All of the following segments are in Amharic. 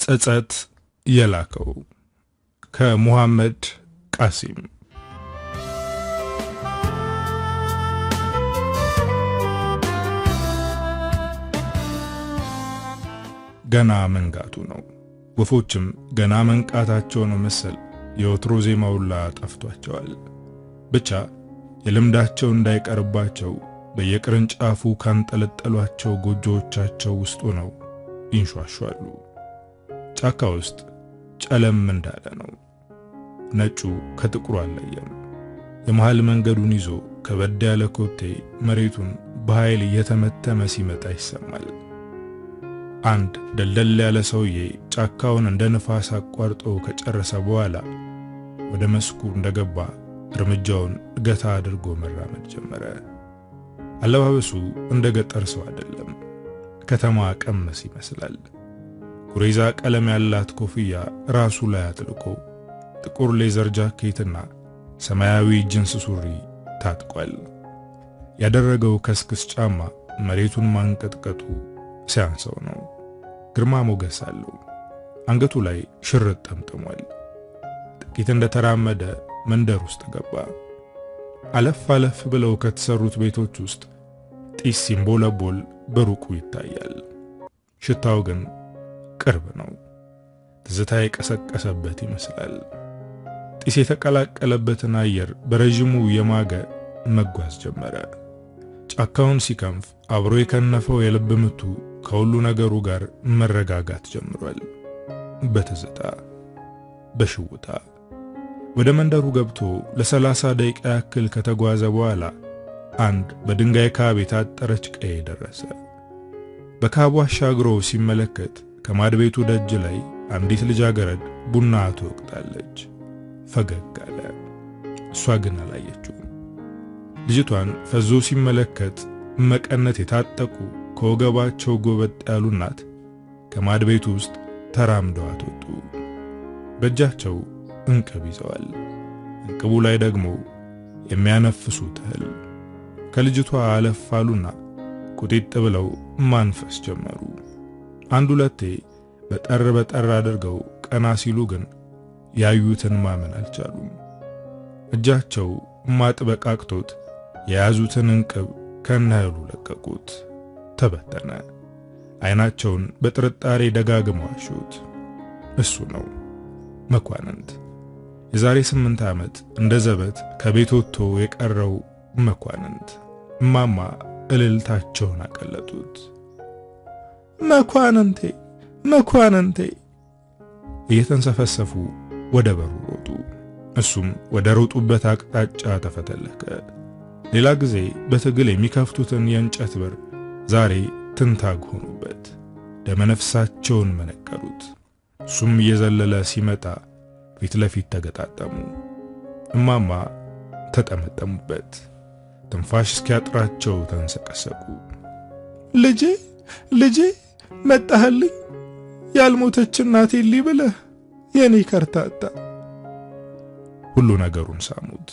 ጸጸት የላከው ከሙሐመድ ቃሲም። ገና መንጋቱ ነው። ወፎችም ገና መንቃታቸው ነው መሰል የወትሮ ዜማውላ ጠፍቷቸዋል። ብቻ የልምዳቸው እንዳይቀርባቸው በየቅርንጫፉ ካንጠለጠሏቸው ጎጆዎቻቸው ውስጥ ነው ይንሿሿሉ። ጫካ ውስጥ ጨለም እንዳለ ነው። ነጩ ከጥቁሩ አለየም። የመሃል መንገዱን ይዞ ከበድ ያለ ኮቴ መሬቱን በኃይል እየተመተመ ሲመጣ ይሰማል። አንድ ደልደል ያለ ሰውዬ ጫካውን እንደ ንፋስ አቋርጦ ከጨረሰ በኋላ ወደ መስኩ እንደገባ እርምጃውን ገታ አድርጎ መራመድ ጀመረ። አለባበሱ እንደ ገጠር ሰው አይደለም፣ ከተማ ቀመስ ይመስላል። ጉሬዛ ቀለም ያላት ኮፍያ ራሱ ላይ አጥልቆ ጥቁር ሌዘር ጃኬትና ሰማያዊ ጂንስ ሱሪ ታጥቋል። ያደረገው ከስክስ ጫማ መሬቱን ማንቀጥቀጡ ሲያንሰው ነው። ግርማ ሞገስ አለው። አንገቱ ላይ ሽርጥ ጠምጥሟል። ጥቂት እንደተራመደ መንደር ውስጥ ገባ። አለፍ አለፍ ብለው ከተሰሩት ቤቶች ውስጥ ጢስ ሲንቦለቦል በሩቁ ይታያል። ሽታው ግን ቅርብ ነው። ትዝታ የቀሰቀሰበት ይመስላል። ጢስ የተቀላቀለበትን አየር በረጅሙ የማገ መጓዝ ጀመረ። ጫካውን ሲከንፍ አብሮ የከነፈው የልብ ምቱ ከሁሉ ነገሩ ጋር መረጋጋት ጀምሯል። በትዝታ በሽውታ ወደ መንደሩ ገብቶ ለ30 ደቂቃ ያክል ከተጓዘ በኋላ አንድ በድንጋይ ካብ የታጠረች ቀዬ ደረሰ። በካቡ አሻግሮ ሲመለከት ከማድቤቱ ደጅ ላይ አንዲት ልጃገረድ ቡና ትወቅጣለች። ፈገግ አለ። እሷ ግን አላየችውም። ልጅቷን ፈዞ ሲመለከት መቀነት የታጠቁ ከወገባቸው ጎበጥ ያሉ እናት ከማድቤቱ ውስጥ ተራምደው ወጡ። በእጃቸው እንቅብ ይዘዋል። እንቅቡ ላይ ደግሞ የሚያነፍሱት እህል። ከልጅቷ አለፍ አሉና ቁጢጥ ብለው ማንፈስ ጀመሩ። አንድ ሁለቴ በጠር አድርገው ቀና ሲሉ ግን ያዩትን ማመን አልቻሉም። እጃቸው ማጥበቅ አቅቶት የያዙትን እንቅብ ከነህሉ ለቀቁት። ተበተነ። አይናቸውን በጥርጣሬ ደጋግመው አሹት። እሱ ነው መኳንንት። የዛሬ 8 ዓመት እንደ ዘበት ከቤት ወጥቶ የቀረው መኳንንት። እማማ እልልታቸውን አቀለጡት። መኳንንቴ መኳንንቴ እየተንሰፈሰፉ ወደ በሩ ሮጡ። እሱም ወደ ሮጡበት አቅጣጫ ተፈተለከ። ሌላ ጊዜ በትግል የሚከፍቱትን የእንጨት በር ዛሬ ትንታግ ሆኑበት። ደመነፍሳቸውን መነቀሩት። እሱም እየዘለለ ሲመጣ ፊት ለፊት ተገጣጠሙ። እማማ ተጠመጠሙበት። ትንፋሽ እስኪያጥራቸው ተንሰቀሰቁ። ልጄ ልጄ መጣህልኝ፣ ያልሞተች እናቴ ሊብለህ የኔ ከርታታ። ሁሉ ነገሩን ሳሙት።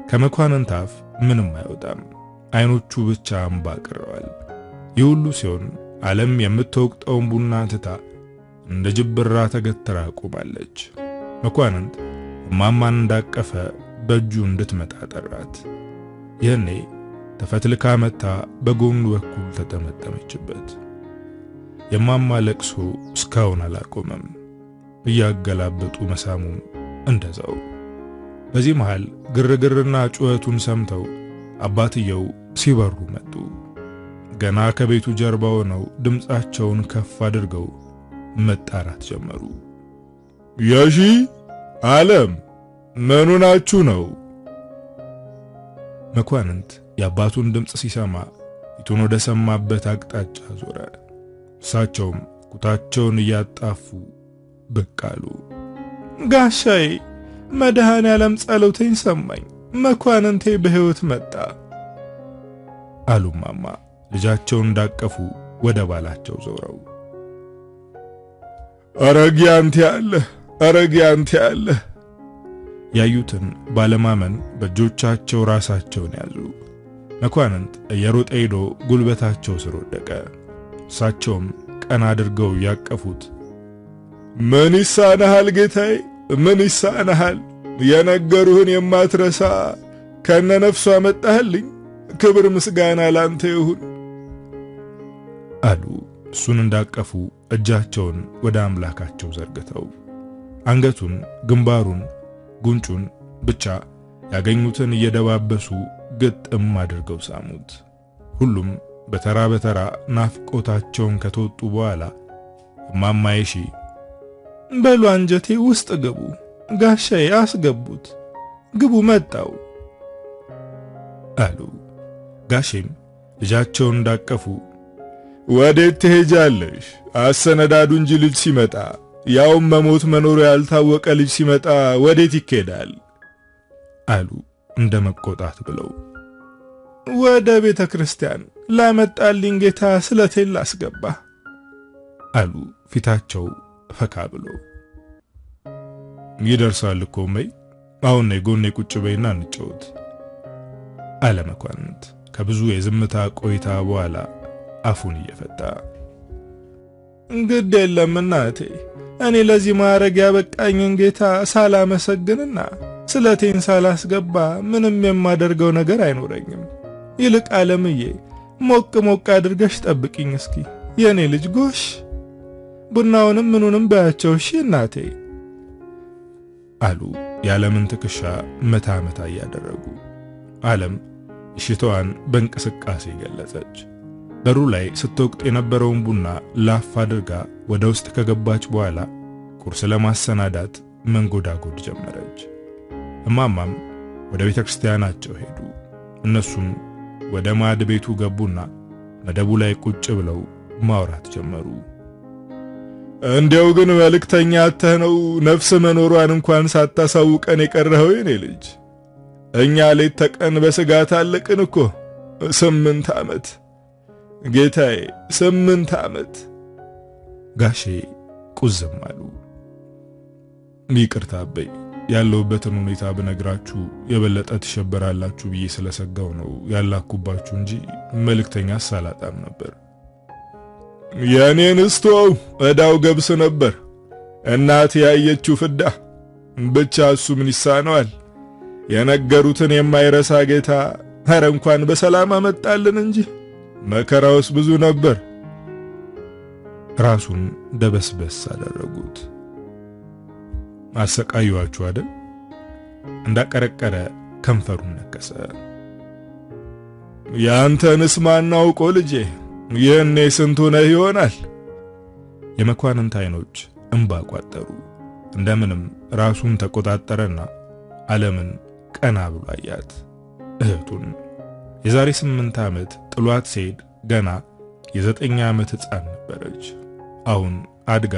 ከመኳንንት አፍ ምንም አይወጣም። አይኖቹ ብቻ እንባ ቀረዋል። ይህ ሁሉ ሲሆን ዓለም የምትወቅጠውን ቡና ትታ እንደ ጅብራ ተገትራ ቆማለች። መኳንንት እማማን እንዳቀፈ በእጁ እንድትመጣ ጠራት። ይህኔ ተፈትልካ መታ በጎኑ በኩል ተጠመጠመችበት። የማማ ለቅሶ እስካሁን አላቆመም። እያገላበጡ መሳሙም እንደዛው። በዚህ መሃል ግርግርና ጩኸቱን ሰምተው አባትየው ሲበሩ መጡ። ገና ከቤቱ ጀርባ ሆነው ድምጻቸውን ከፍ አድርገው መጣራት ጀመሩ። ያሺ ዓለም ምኑ ናችሁ ነው? መኳንንት የአባቱን ድምጽ ሲሰማ ፊቱን ወደ ሰማበት አቅጣጫ ዞረ። እሳቸውም ኩታቸውን እያጣፉ ብቅ አሉ። ጋሻዬ መድኃኔ ዓለም ጸሎቴን ሰማኝ፣ መኳንንቴ በሕይወት መጣ አሉ ማማ ልጃቸውን እንዳቀፉ ወደ ባላቸው ዞረው። አረጊ አንተ ያለ ያዩትን ባለማመን በእጆቻቸው ራሳቸውን ያዙ። መኳንንት እየሮጠ ሄዶ ጉልበታቸው ስር ወደቀ። እሳቸውም ቀና አድርገው ያቀፉት ምን ይሳነሃል ጌታዬ? ምን ይሳነሃል? የነገሩህን የማትረሳ ከነነፍሱ አመጣህልኝ። ክብር ምስጋና ላንተ ይሁን አሉ። እሱን እንዳቀፉ እጃቸውን ወደ አምላካቸው ዘርግተው አንገቱን፣ ግንባሩን፣ ጉንጩን ብቻ ያገኙትን እየደባበሱ ግጥም አድርገው ሳሙት። ሁሉም በተራ በተራ ናፍቆታቸውን ከተወጡ በኋላ እማማ የሺ በሉ አንጀቴ ውስጥ ግቡ፣ ጋሻዬ አስገቡት፣ ግቡ መጣው አሉ። ጋሼም ልጃቸውን እንዳቀፉ ወዴት ትሄጃለሽ? አሰነዳዱ እንጂ ልጅ ሲመጣ ያውም መሞት መኖሩ ያልታወቀ ልጅ ሲመጣ ወዴት ይኬዳል? አሉ እንደ መቆጣት ብለው። ወደ ቤተ ክርስቲያን ላመጣልኝ ጌታ ስለቴን ላስገባ አሉ ፊታቸው ፈካ ብሎ። ይደርሳል እኮ መይ፣ አሁን ነይ ጎኔ ቁጭ በይና እንጫወት አለ መኳንንት ከብዙ የዝምታ ቆይታ በኋላ አፉን እየፈታ። ግድ የለም እናቴ፣ እኔ ለዚህ ማዕረግ ያበቃኝን ጌታ ሳላመሰግንና ስለቴን ሳላስገባ ምንም የማደርገው ነገር አይኖረኝም። ይልቅ ዓለምዬ ሞቅ ሞቅ አድርገሽ ጠብቂኝ እስኪ የኔ ልጅ ጎሽ። ቡናውንም ምኑንም ባያቸው እሺ እናቴ አሉ የዓለምን ትከሻ መታ መታ እያደረጉ። ዓለም እሽታዋን በእንቅስቃሴ ገለጸች። በሩ ላይ ስትወቅጥ የነበረውን ቡና ላፍ አድርጋ ወደ ውስጥ ከገባች በኋላ ቁርስ ለማሰናዳት መንጎዳጎድ ጀመረች። እማማም ወደ ቤተ ክርስቲያናቸው ሄዱ። እነሱም ወደ ማዕድ ቤቱ ገቡና መደቡ ላይ ቁጭ ብለው ማውራት ጀመሩ። እንዲያው ግን መልእክተኛ አተህ ነው ነፍስ መኖሯን እንኳን ሳታሳውቀን የቀረኸው የኔ ልጅ። እኛ ሌት ተቀን በስጋት አለቅን እኮ 8 ዓመት ጌታዬ፣ 8 ዓመት። ጋሼ ቁዝም አሉ። ይቅርታ አበይ፣ ያለውበትን ሁኔታ ብነግራችሁ የበለጠ ትሸበራላችሁ ብዬ ስለሰጋው ነው ያላኩባችሁ እንጂ መልእክተኛ ሳላጣም ነበር። የኔን ስቶው እዳው ገብስ ነበር እናት ያየችው ፍዳ። ብቻ እሱ ምን ይሳነዋል? የነገሩትን የማይረሳ ጌታ ኧረ እንኳን በሰላም አመጣልን እንጂ መከራውስ ብዙ ነበር። ራሱን ደበስበስ አደረጉት። አሰቃዩአችሁ አይደል? እንዳቀረቀረ ከንፈሩን ነከሰ። ያንተንስ ማናውቆ ልጄ፣ የኔ ስንቱ ነህ ይሆናል። የመኳንንት አይኖች እንባ ቋጠሩ። እንደምንም ራሱን ተቆጣጠረና ዓለምን ቀና ብሎ አያት። እህቱን የዛሬ 8 ዓመት ጥሏት ሲሄድ ገና የ9 ዓመት ሕፃን ነበረች። አሁን አድጋ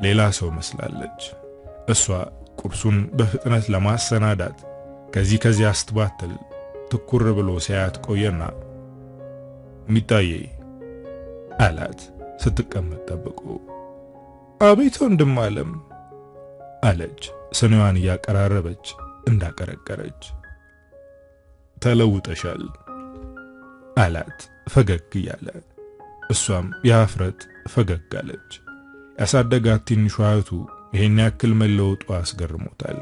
ሌላ ሰው መስላለች። እሷ ቁርሱን በፍጥነት ለማሰናዳት ከዚህ አስትባትል ትኩር ብሎ ሲያያት ቆየና ሚጣዬ አላት ስትቀመጥ ጠብቆ። አቤት ወንድም ዓለም አለች ስኒዋን እያቀራረበች እንዳቀረቀረች። ተለውጠሻል አላት ፈገግ እያለ። እሷም የአፍረት ፈገግ አለች። ያሳደጋት ትንሿ እህቱ ይሄን ያክል መለወጡ አስገርሞታል።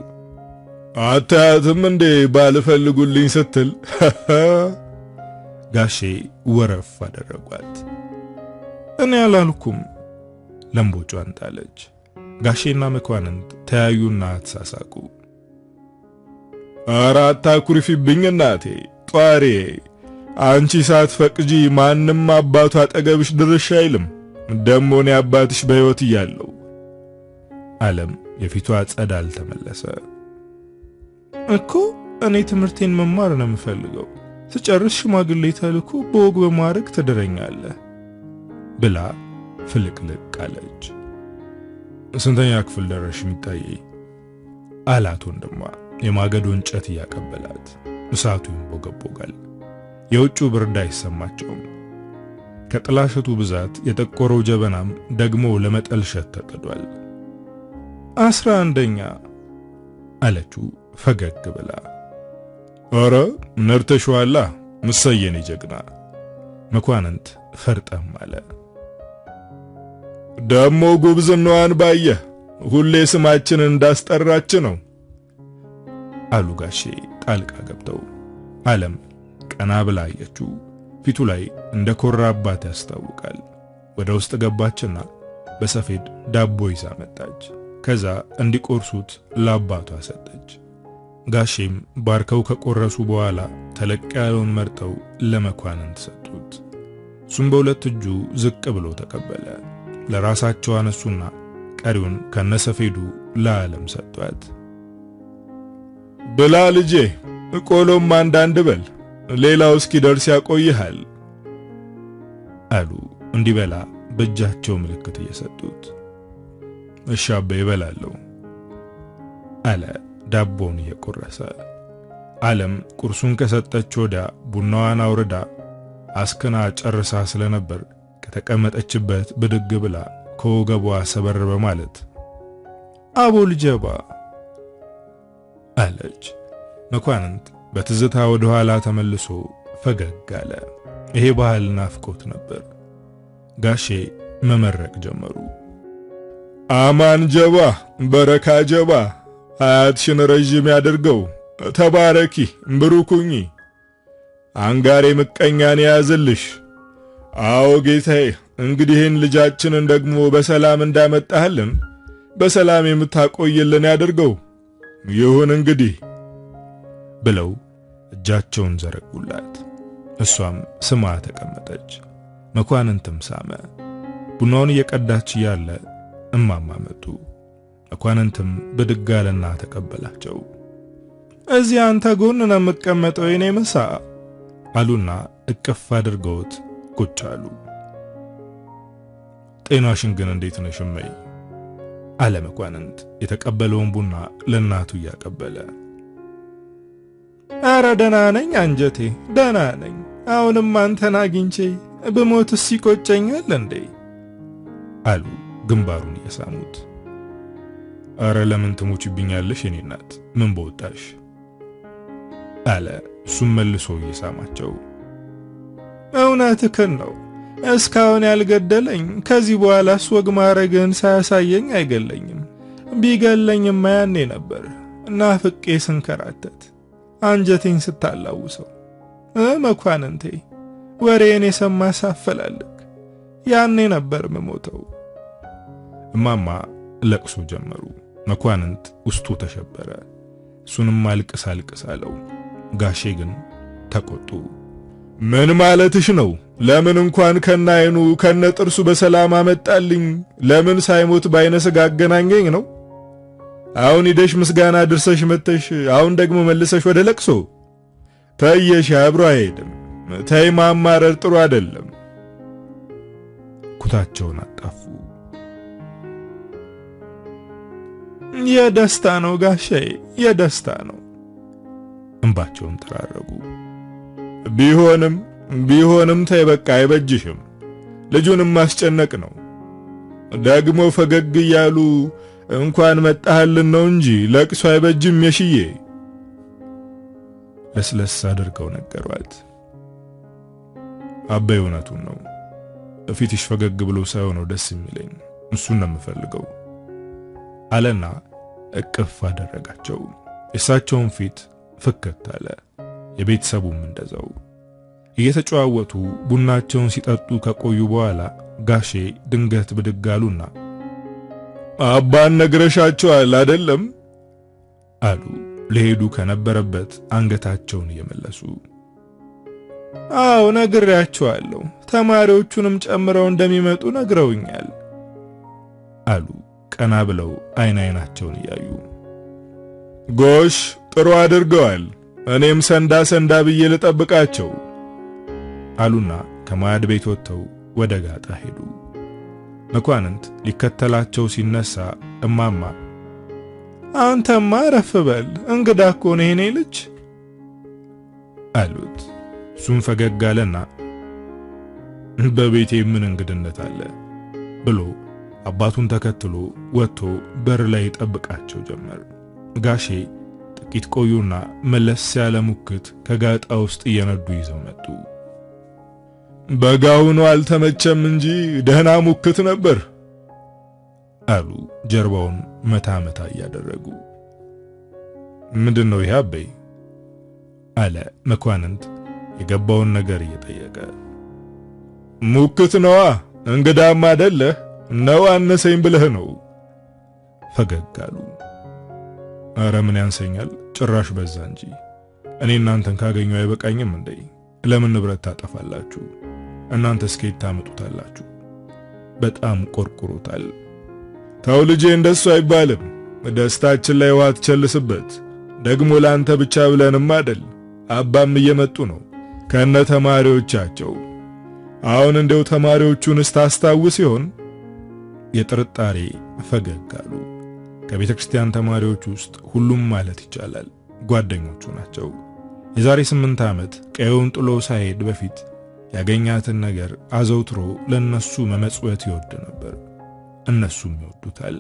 አታያትም እንዴ ባልፈልጉልኝ ስትል? ጋሼ ወረፍ አደረጓት። እኔ አላልኩም ለምቦጯን ጣለች። ጋሼና መኳንንት ተያዩና ተሳሳቁ። አራታ ኩሪፊብኝ እናቴ ጧሪ፣ አንቺ ሳትፈቅጂ ማንም አባቱ አጠገብሽ ድርሽ አይልም። ደሞ እኔ አባትሽ በሕይወት እያለሁ። ዓለም የፊቷ ጸዳል ተመለሰ። እኮ እኔ ትምህርቴን መማር ነው የምፈልገው። ስጨርስ ሽማግሌ ተልኮ በወግ በማዕረግ ትድረኛለህ ብላ ፍልቅልቅ አለች። ስንተኛ ክፍል ደረሽ ሚጣዬ? አላት ወንድሟ የማገዶ እንጨት እያቀበላት። እሳቱ ይንቦገቦጋል። የውጩ ብርድ አይሰማቸውም። ከጥላሸቱ ብዛት የጠቆረው ጀበናም ደግሞ ለመጠልሸት ተጥዷል። 11ኛ አለችው ፈገግ ብላ። ኧረ ነርተሽዋላ ምሰየኔ ጀግና። መኳንንት ፈርጠም አለ። ደሞ ጉብዝናዋን ባየህ ሁሌ ስማችንን እንዳስጠራች ነው አሉ ጋሼ ጣልቃ ገብተው። ዓለም ቀና ብላ አየችው። ፊቱ ላይ እንደ ኮራባት ያስታውቃል። ወደ ውስጥ ገባችና በሰፌድ ዳቦ ይዛ መጣች። ከዛ እንዲቆርሱት ለአባቷ ሰጠች። ጋሼም ባርከው ከቆረሱ በኋላ ተለቅ ያለውን መርጠው ለመኳንንት ሰጡት። እሱም በሁለት እጁ ዝቅ ብሎ ተቀበለ። ለራሳቸው አነሱና ቀሪውን ከነሰፌዱ ለዓለም ሰጧት። ብላ ልጄ፣ ቆሎም አንዳንድ በል፣ ሌላው እስኪደርስ ያቆይሃል አሉ እንዲበላ በእጃቸው ምልክት እየሰጡት። እሺ አባ ይበላለሁ አለ ዳቦን እየቆረሰ። ዓለም ቁርሱን ከሰጠች ወዲያ ቡናዋን አውርዳ አስከና ጨርሳ ስለነበር ከተቀመጠችበት ብድግ ብላ ከወገቧ ሰበር በማለት አቦል ጀባ አለች። መኳንንት በትዝታ ወደ ኋላ ተመልሶ ፈገግ አለ። ይሄ ባህል ናፍቆት ነበር። ጋሼ መመረቅ ጀመሩ። አማን ጀባ፣ በረካ ጀባ፣ ሀያትሽን ረጅም ያድርገው፣ ተባረኪ፣ ብሩኩኝ፣ አንጋሬ ምቀኛን ያዝልሽ። አዎ ጌታዬ፣ እንግዲህን ልጃችንን ደግሞ በሰላም እንዳመጣህልን በሰላም የምታቆይልን ያድርገው። ይሁን እንግዲህ ብለው እጃቸውን ዘረጉላት። እሷም ስማ ተቀመጠች። መኳንንትም ሳመ። ቡናውን እየቀዳች ያለ እማማ መጡ። መኳንንትም ብድግ አለና ተቀበላቸው። እዚህ አንተ ጎን ነው የምቀመጠው የኔ ምሳ አሉና እቅፍ አድርገውት ቁጭ አሉ። ጤናሽን ግን እንዴት ነሽ እመይ? አለ መኳንንት የተቀበለውን ቡና ለእናቱ እያቀበለ። አረ ደህና ነኝ አንጀቴ፣ ደህና ነኝ። አሁንም አንተን አግኝቼ ብሞትስ ይቆጨኛል እንዴ? አሉ ግንባሩን እየሳሙት። አረ ለምን ትሞችብኛለሽ የኔ እናት፣ ምን በወጣሽ? አለ እሱም መልሶ እየሳማቸው። እውነትህን ነው። እስካሁን ያልገደለኝ ከዚህ በኋላስ ወግ ማረግን ሳያሳየኝ አይገለኝም። ቢገለኝማ ያኔ ነበር ናፍቄ ስንከራተት አንጀቴን ስታላውሰው። መኳንንቴ ወሬን የሰማ ሳፈላልክ ያኔ ነበር መሞተው። እማማ ለቅሶ ጀመሩ። መኳንንት ውስጡ ተሸበረ። እሱንም አልቅስ አልቅስ አለው። ጋሼ ግን ተቆጡ። ምን ማለትሽ ነው? ለምን እንኳን ከናይኑ ከነጥርሱ በሰላም አመጣልኝ? ለምን ሳይሞት ባይነ ስጋ አገናኘኝ ነው? አሁን ሂደሽ ምስጋና ድርሰሽ መተሽ አሁን ደግሞ መልሰሽ ወደ ለቅሶ? ተየሽ አብሮ አይሄድም። ተይ ማማረር ጥሩ አይደለም። ኩታቸውን አጣፉ። የደስታ ነው ጋሼ፣ የደስታ ነው። እንባቸውን ተራረጉ። ቢሆንም ተይ በቃ አይበጅሽም። ልጁንም ማስጨነቅ ነው። ደግሞ ፈገግ እያሉ እንኳን መጣህልን ነው እንጂ ለቅሶ አይበጅም የሽዬ። ለስለስ አድርገው ነገሯት። አባይ እውነቱን ነው። ፊትሽ ፈገግ ብሎ ሳይሆን ነው ደስ የሚለኝ፣ እሱን ነው የምፈልገው አለና እቅፍ አደረጋቸው። የእሳቸውን ፊት ፍክት አለ። የቤተሰቡም እንደዛው እየተጨዋወቱ ቡናቸውን ሲጠጡ ከቆዩ በኋላ ጋሼ ድንገት ብድግ አሉና አባን ነግረሻቸዋል አይደለም? አሉ ለሄዱ ከነበረበት አንገታቸውን እየመለሱ። አዎ ነግሬያቸዋለሁ፣ ተማሪዎቹንም ጨምረው እንደሚመጡ ነግረውኛል አሉ ቀና ብለው አይናቸውን እያዩ። ጎሽ ጥሩ አድርገዋል። እኔም ሰንዳ ብዬ ልጠብቃቸው አሉና ከማዕድ ቤት ወጥተው ወደ ጋጣ ሄዱ። መኳንንት ሊከተላቸው ሲነሳ እማማ አንተማ ረፍ በል እንግዳ እኮ ነው የኔ ልጅ አሉት። እሱም ፈገግ አለና በቤቴ ምን እንግድነት አለ ብሎ አባቱን ተከትሎ ወጥቶ በር ላይ ጠብቃቸው ጀመር። ጋሼ ጥቂት ቆዩና መለስ ያለ ሙክት ከጋጣ ውስጥ እየነዱ ይዘው መጡ። በጋውኑ አልተመቸም እንጂ ደህና ሙክት ነበር አሉ ጀርባውን መታ መታ እያደረጉ። ምንድነው ይሄ አበይ? አለ መኳንንት የገባውን ነገር እየጠየቀ። ሙክት ነዋ፣ እንግዳም አይደለ ነው አነሰኝ ብለህ ነው። ፈገግ አሉ። ኧረ ምን ያንሰኛል፣ ጭራሽ በዛ እንጂ። እኔ እናንተን ካገኙ አይበቃኝም እንዴ? ለምን ንብረት ታጠፋላችሁ? እናንተ እስከ ታመጡታላችሁ? በጣም ቆርቁሮታል። ታው ልጄ እንደሱ አይባልም። ደስታችን ላይ ውሃ ትቸልስበት። ደግሞ ላንተ ብቻ ብለንም አይደል፣ አባም እየመጡ ነው ከነ ተማሪዎቻቸው። አሁን እንደው ተማሪዎቹንስ ታስታውስ ይሆን? የጥርጣሬ ፈገግ አሉ። ከቤተ ክርስቲያን ተማሪዎች ውስጥ ሁሉም ማለት ይቻላል ጓደኞቹ ናቸው። የዛሬ 8 ዓመት ቀየውን ጥሎ ሳይሄድ በፊት ያገኛትን ነገር አዘውትሮ ለነሱ መመጽወት ይወድ ነበር። እነሱም ይወዱታል።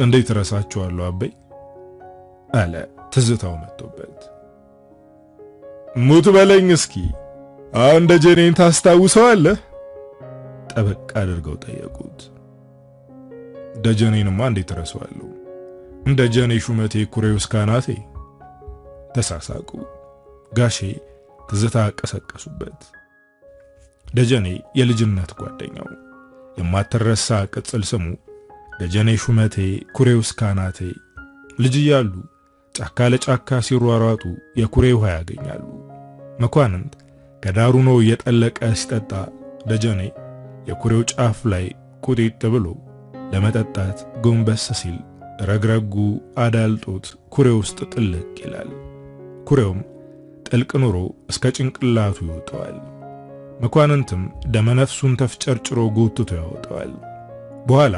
እንዴት ረሳቸዋለሁ አበይ? አለ ትዝታው መጥቶበት። ሙት በለኝ እስኪ፣ አሁን ደጀኔን ታስታውሰዋለህ? ጠበቅ አድርገው ጠየቁት። ደጀኔንማ እንዴት ረሳዋለሁ? ደጀኔ ሹመቴ ኩሬው እስካናቴ። ተሳሳቁ። ጋሼ ትዝታ ቀሰቀሱበት። ደጀኔ የልጅነት ጓደኛው የማትረሳ ቅጽል ስሙ ደጀኔ ሹመቴ ኩሬው እስካናቴ። ልጅ እያሉ ጫካ ለጫካ ሲሯሯጡ የኩሬ ውሃ ያገኛሉ። መኳንንት ከዳሩ ነው እየጠለቀ ሲጠጣ ደጀኔ የኩሬው ጫፍ ላይ ቁጢጥ ብሎ ለመጠጣት ጎንበስ ሲል ረግረጉ አዳልጦት ኩሬ ውስጥ ጥልቅ ይላል። ኩሬውም ጥልቅ ኑሮ እስከ ጭንቅላቱ ይወጣዋል። መኳንንትም ደመነፍሱን ተፍጨርጭሮ ጎትቶ ያወጣዋል። በኋላ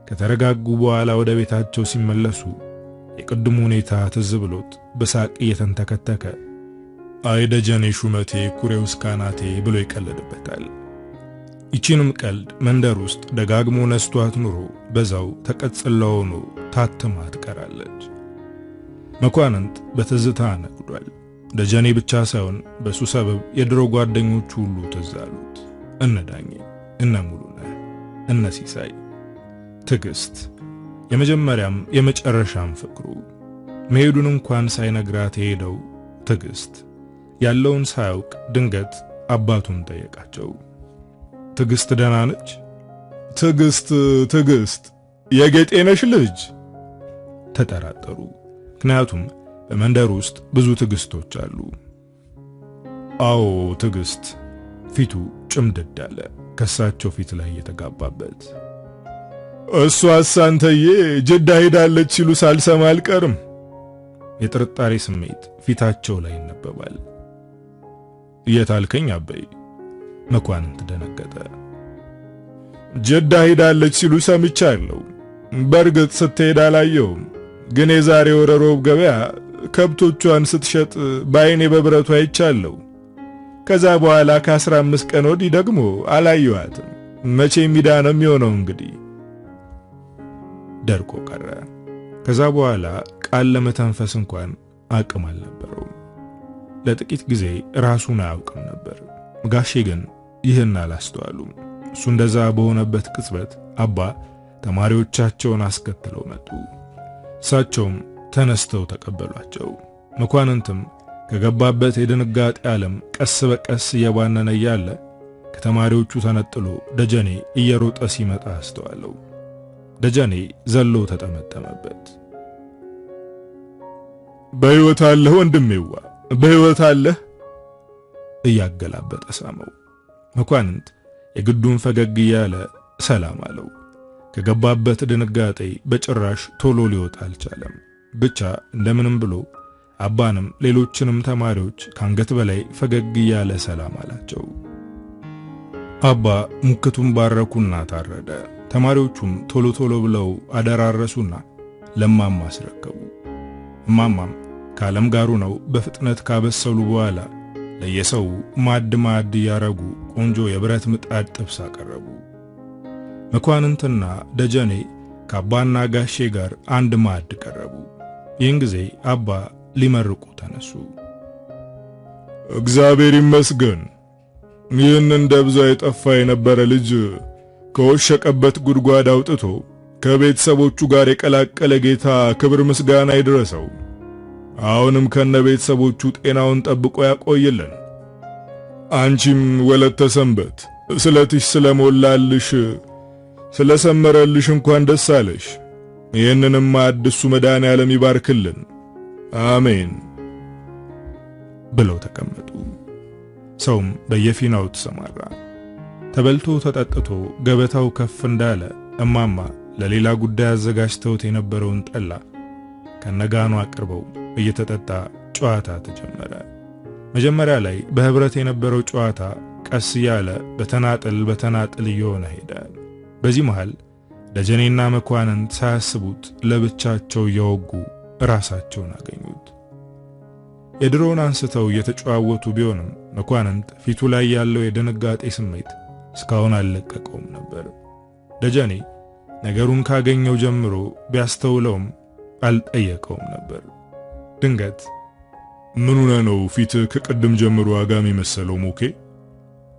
ከተረጋጉ በኋላ ወደ ቤታቸው ሲመለሱ የቅድሙ ሁኔታ ትዝ ብሎት በሳቅ እየተንተከተከ አይ ደጀኔ ሹመቴ ኩሬው እስካናቴ ብሎ ይቀለድበታል። ይቺንም ቀልድ መንደር ውስጥ ደጋግሞ ነስቷት ኑሮ በዛው ተቀጽላው ሆኖ ታትማ ትቀራለች። መኳንንት በትዝታ ነግዷል። ደጀኔ ብቻ ሳይሆን በሱ ሰበብ የድሮ ጓደኞቹ ሁሉ ትዝ አሉት። እነ ዳኜ፣ እነ ሙሉነህ፣ እነ ሲሳይ፣ ትዕግስት፣ የመጀመሪያም የመጨረሻም ፍቅሩ። መሄዱን እንኳን ሳይነግራት የሄደው ትዕግስት ያለውን ሳያውቅ ድንገት አባቱን ጠየቃቸው። ትዕግስት ደህና ነች? ትዕግስት የጌጤነሽ ልጅ? ተጠራጠሩ። ምክንያቱም በመንደር ውስጥ ብዙ ትዕግስቶች አሉ። አዎ ትዕግስት። ፊቱ ጭምድድ አለ ከሳቸው ፊት ላይ የተጋባበት። እሷስ አንተዬ ጅዳ ሄዳለች ሲሉ ሳልሰማ አልቀርም። የጥርጣሬ ስሜት ፊታቸው ላይ ይነበባል። የታልከኝ አበይ? መኳንንት ደነገጠ። ጅዳ ሄዳለች ሲሉ ሰምቻለሁ። በርግጥ ስትሄድ አላየውም፣ ግን የዛሬ ወር ሮብ ገበያ ከብቶቿን ስትሸጥ በአይኔ በብረቱ አይቻለሁ። ከዛ በኋላ ከ15 ቀን ወዲህ ደግሞ አላየኋትም። መቼ ሚዳ ነው የሚሆነው እንግዲህ። ደርቆ ቀረ። ከዛ በኋላ ቃል ለመተንፈስ እንኳን አቅም አልነበረውም። ለጥቂት ጊዜ ራሱን አያውቅም ነበር። ጋሼ ግን ይህን አላስተዋሉም። እሱ እንደዛ በሆነበት ቅጽበት አባ ተማሪዎቻቸውን አስከትለው መጡ። እሳቸውም ተነስተው ተቀበሏቸው። መኳንንትም ከገባበት የድንጋጤ ዓለም ቀስ በቀስ እየባነነ ያለ ከተማሪዎቹ ተነጥሎ ደጀኔ እየሮጠ ሲመጣ አስተዋለው። ደጀኔ ዘሎ ተጠመጠመበት። በሕይወት አለህ ወንድሜዋ፣ በሕይወት አለህ እያገላበጠ ሳመው። መኳንንት የግዱን ፈገግ እያለ ሰላም አለው። ከገባበት ድንጋጤ በጭራሽ ቶሎ ሊወጣ አልቻለም። ብቻ እንደምንም ብሎ አባንም ሌሎችንም ተማሪዎች ካንገት በላይ ፈገግ እያለ ሰላም አላቸው። አባ ሙክቱን ባረኩና ታረደ። ተማሪዎቹም ቶሎ ቶሎ ብለው አደራረሱና ለማማ አስረከቡ። እማማም ከዓለም ጋሩ ነው በፍጥነት ካበሰሉ በኋላ ለየሰው ማድ ያረጉ ቆንጆ የብረት ምጣድ ጥብስ አቀረቡ። መኳንንትና ደጀኔ ከአባና ጋሼ ጋር አንድ ማድ ቀረቡ። ይህን ጊዜ አባ ሊመርቁ ተነሱ። እግዚአብሔር ይመስገን፣ ይህን እንደ ብዙ የጠፋ የነበረ ልጅ ከወሸቀበት ጉድጓድ አውጥቶ ከቤተሰቦቹ ጋር የቀላቀለ ጌታ ክብር ምስጋና ይድረሰው። አሁንም ከነቤተሰቦቹ ጤናውን ጠብቆ ያቆይልን። አንቺም ወለተ ሰንበት ስለትሽ ስለሞላልሽ ስለሰመረልሽ እንኳን ደስ አለሽ። ይህንንም አዲሱ መድኃኔዓለም ይባርክልን፣ አሜን ብለው ተቀመጡ። ሰውም በየፊናው ተሰማራ። ተበልቶ ተጠጥቶ ገበታው ከፍ እንዳለ እማማ ለሌላ ጉዳይ አዘጋጅተውት የነበረውን ጠላ ከነጋኑ አቅርበው እየተጠጣ ጨዋታ ተጀመረ። መጀመሪያ ላይ በህብረት የነበረው ጨዋታ ቀስ ያለ በተናጥል እየሆነ ሄደ። በዚህ መሃል ደጀኔና መኳንንት ሳያስቡት ለብቻቸው እየወጉ ራሳቸውን አገኙት። የድሮውን አንስተው እየተጨዋወቱ ቢሆንም መኳንንት ፊቱ ላይ ያለው የድንጋጤ ስሜት እስካሁን አልለቀቀውም ነበር። ደጀኔ ነገሩን ካገኘው ጀምሮ ቢያስተውለውም አልጠየቀውም ነበር። ድንገት ምን ሆነ ነው ፊት ከቀደም ጀምሮ አጋም የመሰለው ሞኬ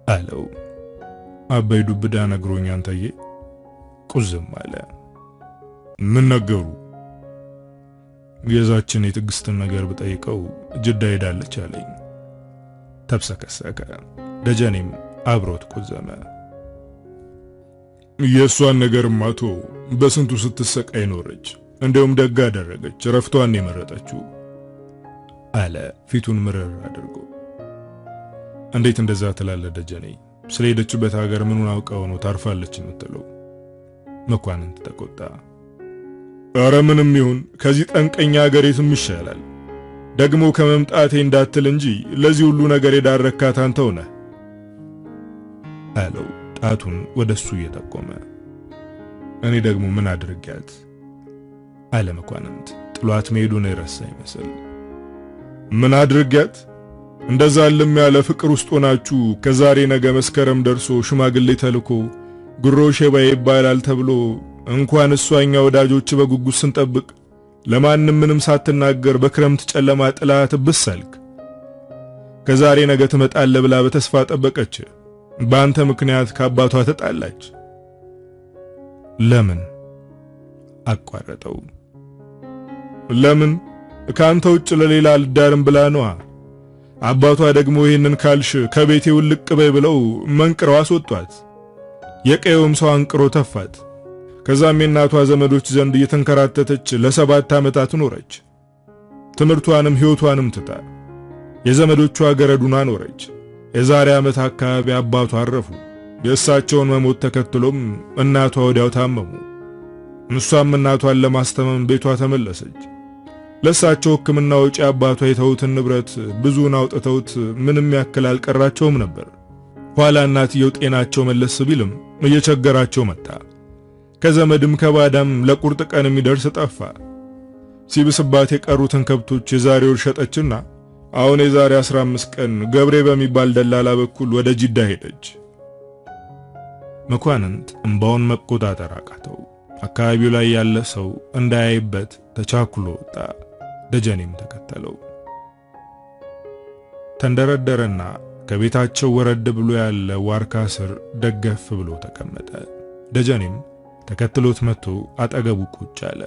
አለው። አባይ ዱብዳ ነግሮኝ አንተዬ ቁዝም አለ። ምን ነገሩ? የዛችን የትዕግስትን ነገር ብጠይቀው ጅዳ ሄዳለች አለኝ። ተብሰከሰከ። ደጀኔም አብሮት ቆዘመ። የሷን ነገርማ ቶ በስንቱ ስትሰቃይ ኖረች። እንደውም ደግ አደረገች፣ ረፍቷን የመረጠችው አለ ፊቱን ምርር አድርጎ። እንዴት እንደዛ ትላለህ ደጀኔ? ስለሄደችበት ሀገር ምኑን አውቀው ነው ታርፋለች የምትለው? መኳንንት ተቆጣ። ኧረ ምንም ይሁን ከዚህ ጠንቀኛ ሀገር የትም ይሻላል። ደግሞ ከመምጣቴ እንዳትል እንጂ ለዚህ ሁሉ ነገር የዳረካት አንተው ነህ አለው ጣቱን ወደሱ እየጠቆመ። እኔ ደግሞ ምን አድርጊያት? አለ መኳንንት ጥሏት መሄዱን የረሳ ይመስል። ምን አድርጊያት? እንደዛ ልም ያለ ፍቅር ውስጥ ሆናችሁ ከዛሬ ነገ መስከረም ደርሶ ሽማግሌ ተልኮ ጉሮ ሼባ ይባላል ተብሎ እንኳን እሷኛ ወዳጆች በጉጉት ስንጠብቅ ለማንም ምንም ሳትናገር በክረምት ጨለማ ጥላት ብሰልክ ከዛሬ ነገ ትመጣለህ ብላ በተስፋ ጠበቀች። በአንተ ምክንያት ከአባቷ ተጣላች። ለምን? አቋረጠው። ለምን? ካንተ ውጭ ለሌላ አልዳርም ብላ ነዋ። አባቷ ደግሞ ይህንን ካልሽ ከቤቴ ውልቅ በይ ብለው መንቅረው አስወጧት። የቀየውም ሰው አንቅሮ ተፋት። ከዛም የእናቷ ዘመዶች ዘንድ እየተንከራተተች ለ7 ዓመታት ኖረች። ትምህርቷንም ሕይወቷንም ትታ የዘመዶቿ ገረዱና ኖረች። የዛሬ ዓመት አካባቢ አባቷ አረፉ። የእሳቸውን መሞት ተከትሎም እናቷ ወዲያው ታመሙ። እሷም እናቷን ለማስተመም ቤቷ ተመለሰች። ለእሳቸው ሕክምና ወጪ አባቷ የተውትን ንብረት ብዙውን አውጥተውት ምንም ያክል አልቀራቸውም ነበር። ኋላ እናትየው ጤናቸው መለስ ቢልም እየቸገራቸው መጣ። ከዘመድም ከባዳም ለቁርጥ ቀን የሚደርስ ጠፋ። ሲብስባት የቀሩትን ከብቶች የዛሬው ሸጠችና አሁን የዛሬ 15 ቀን ገብሬ በሚባል ደላላ በኩል ወደ ጅዳ ሄደች። መኳንንት እንባውን መቆጣጠር አቃተው። አካባቢው ላይ ያለ ሰው እንዳያይበት ተቻኩሎ ወጣ። ደጀኔም ተከተለው። ተንደረደረና ከቤታቸው ወረድ ብሎ ያለ ዋርካ ስር ደገፍ ብሎ ተቀመጠ። ደጀኔም ተከትሎት መጥቶ አጠገቡ ቁጭ አለ።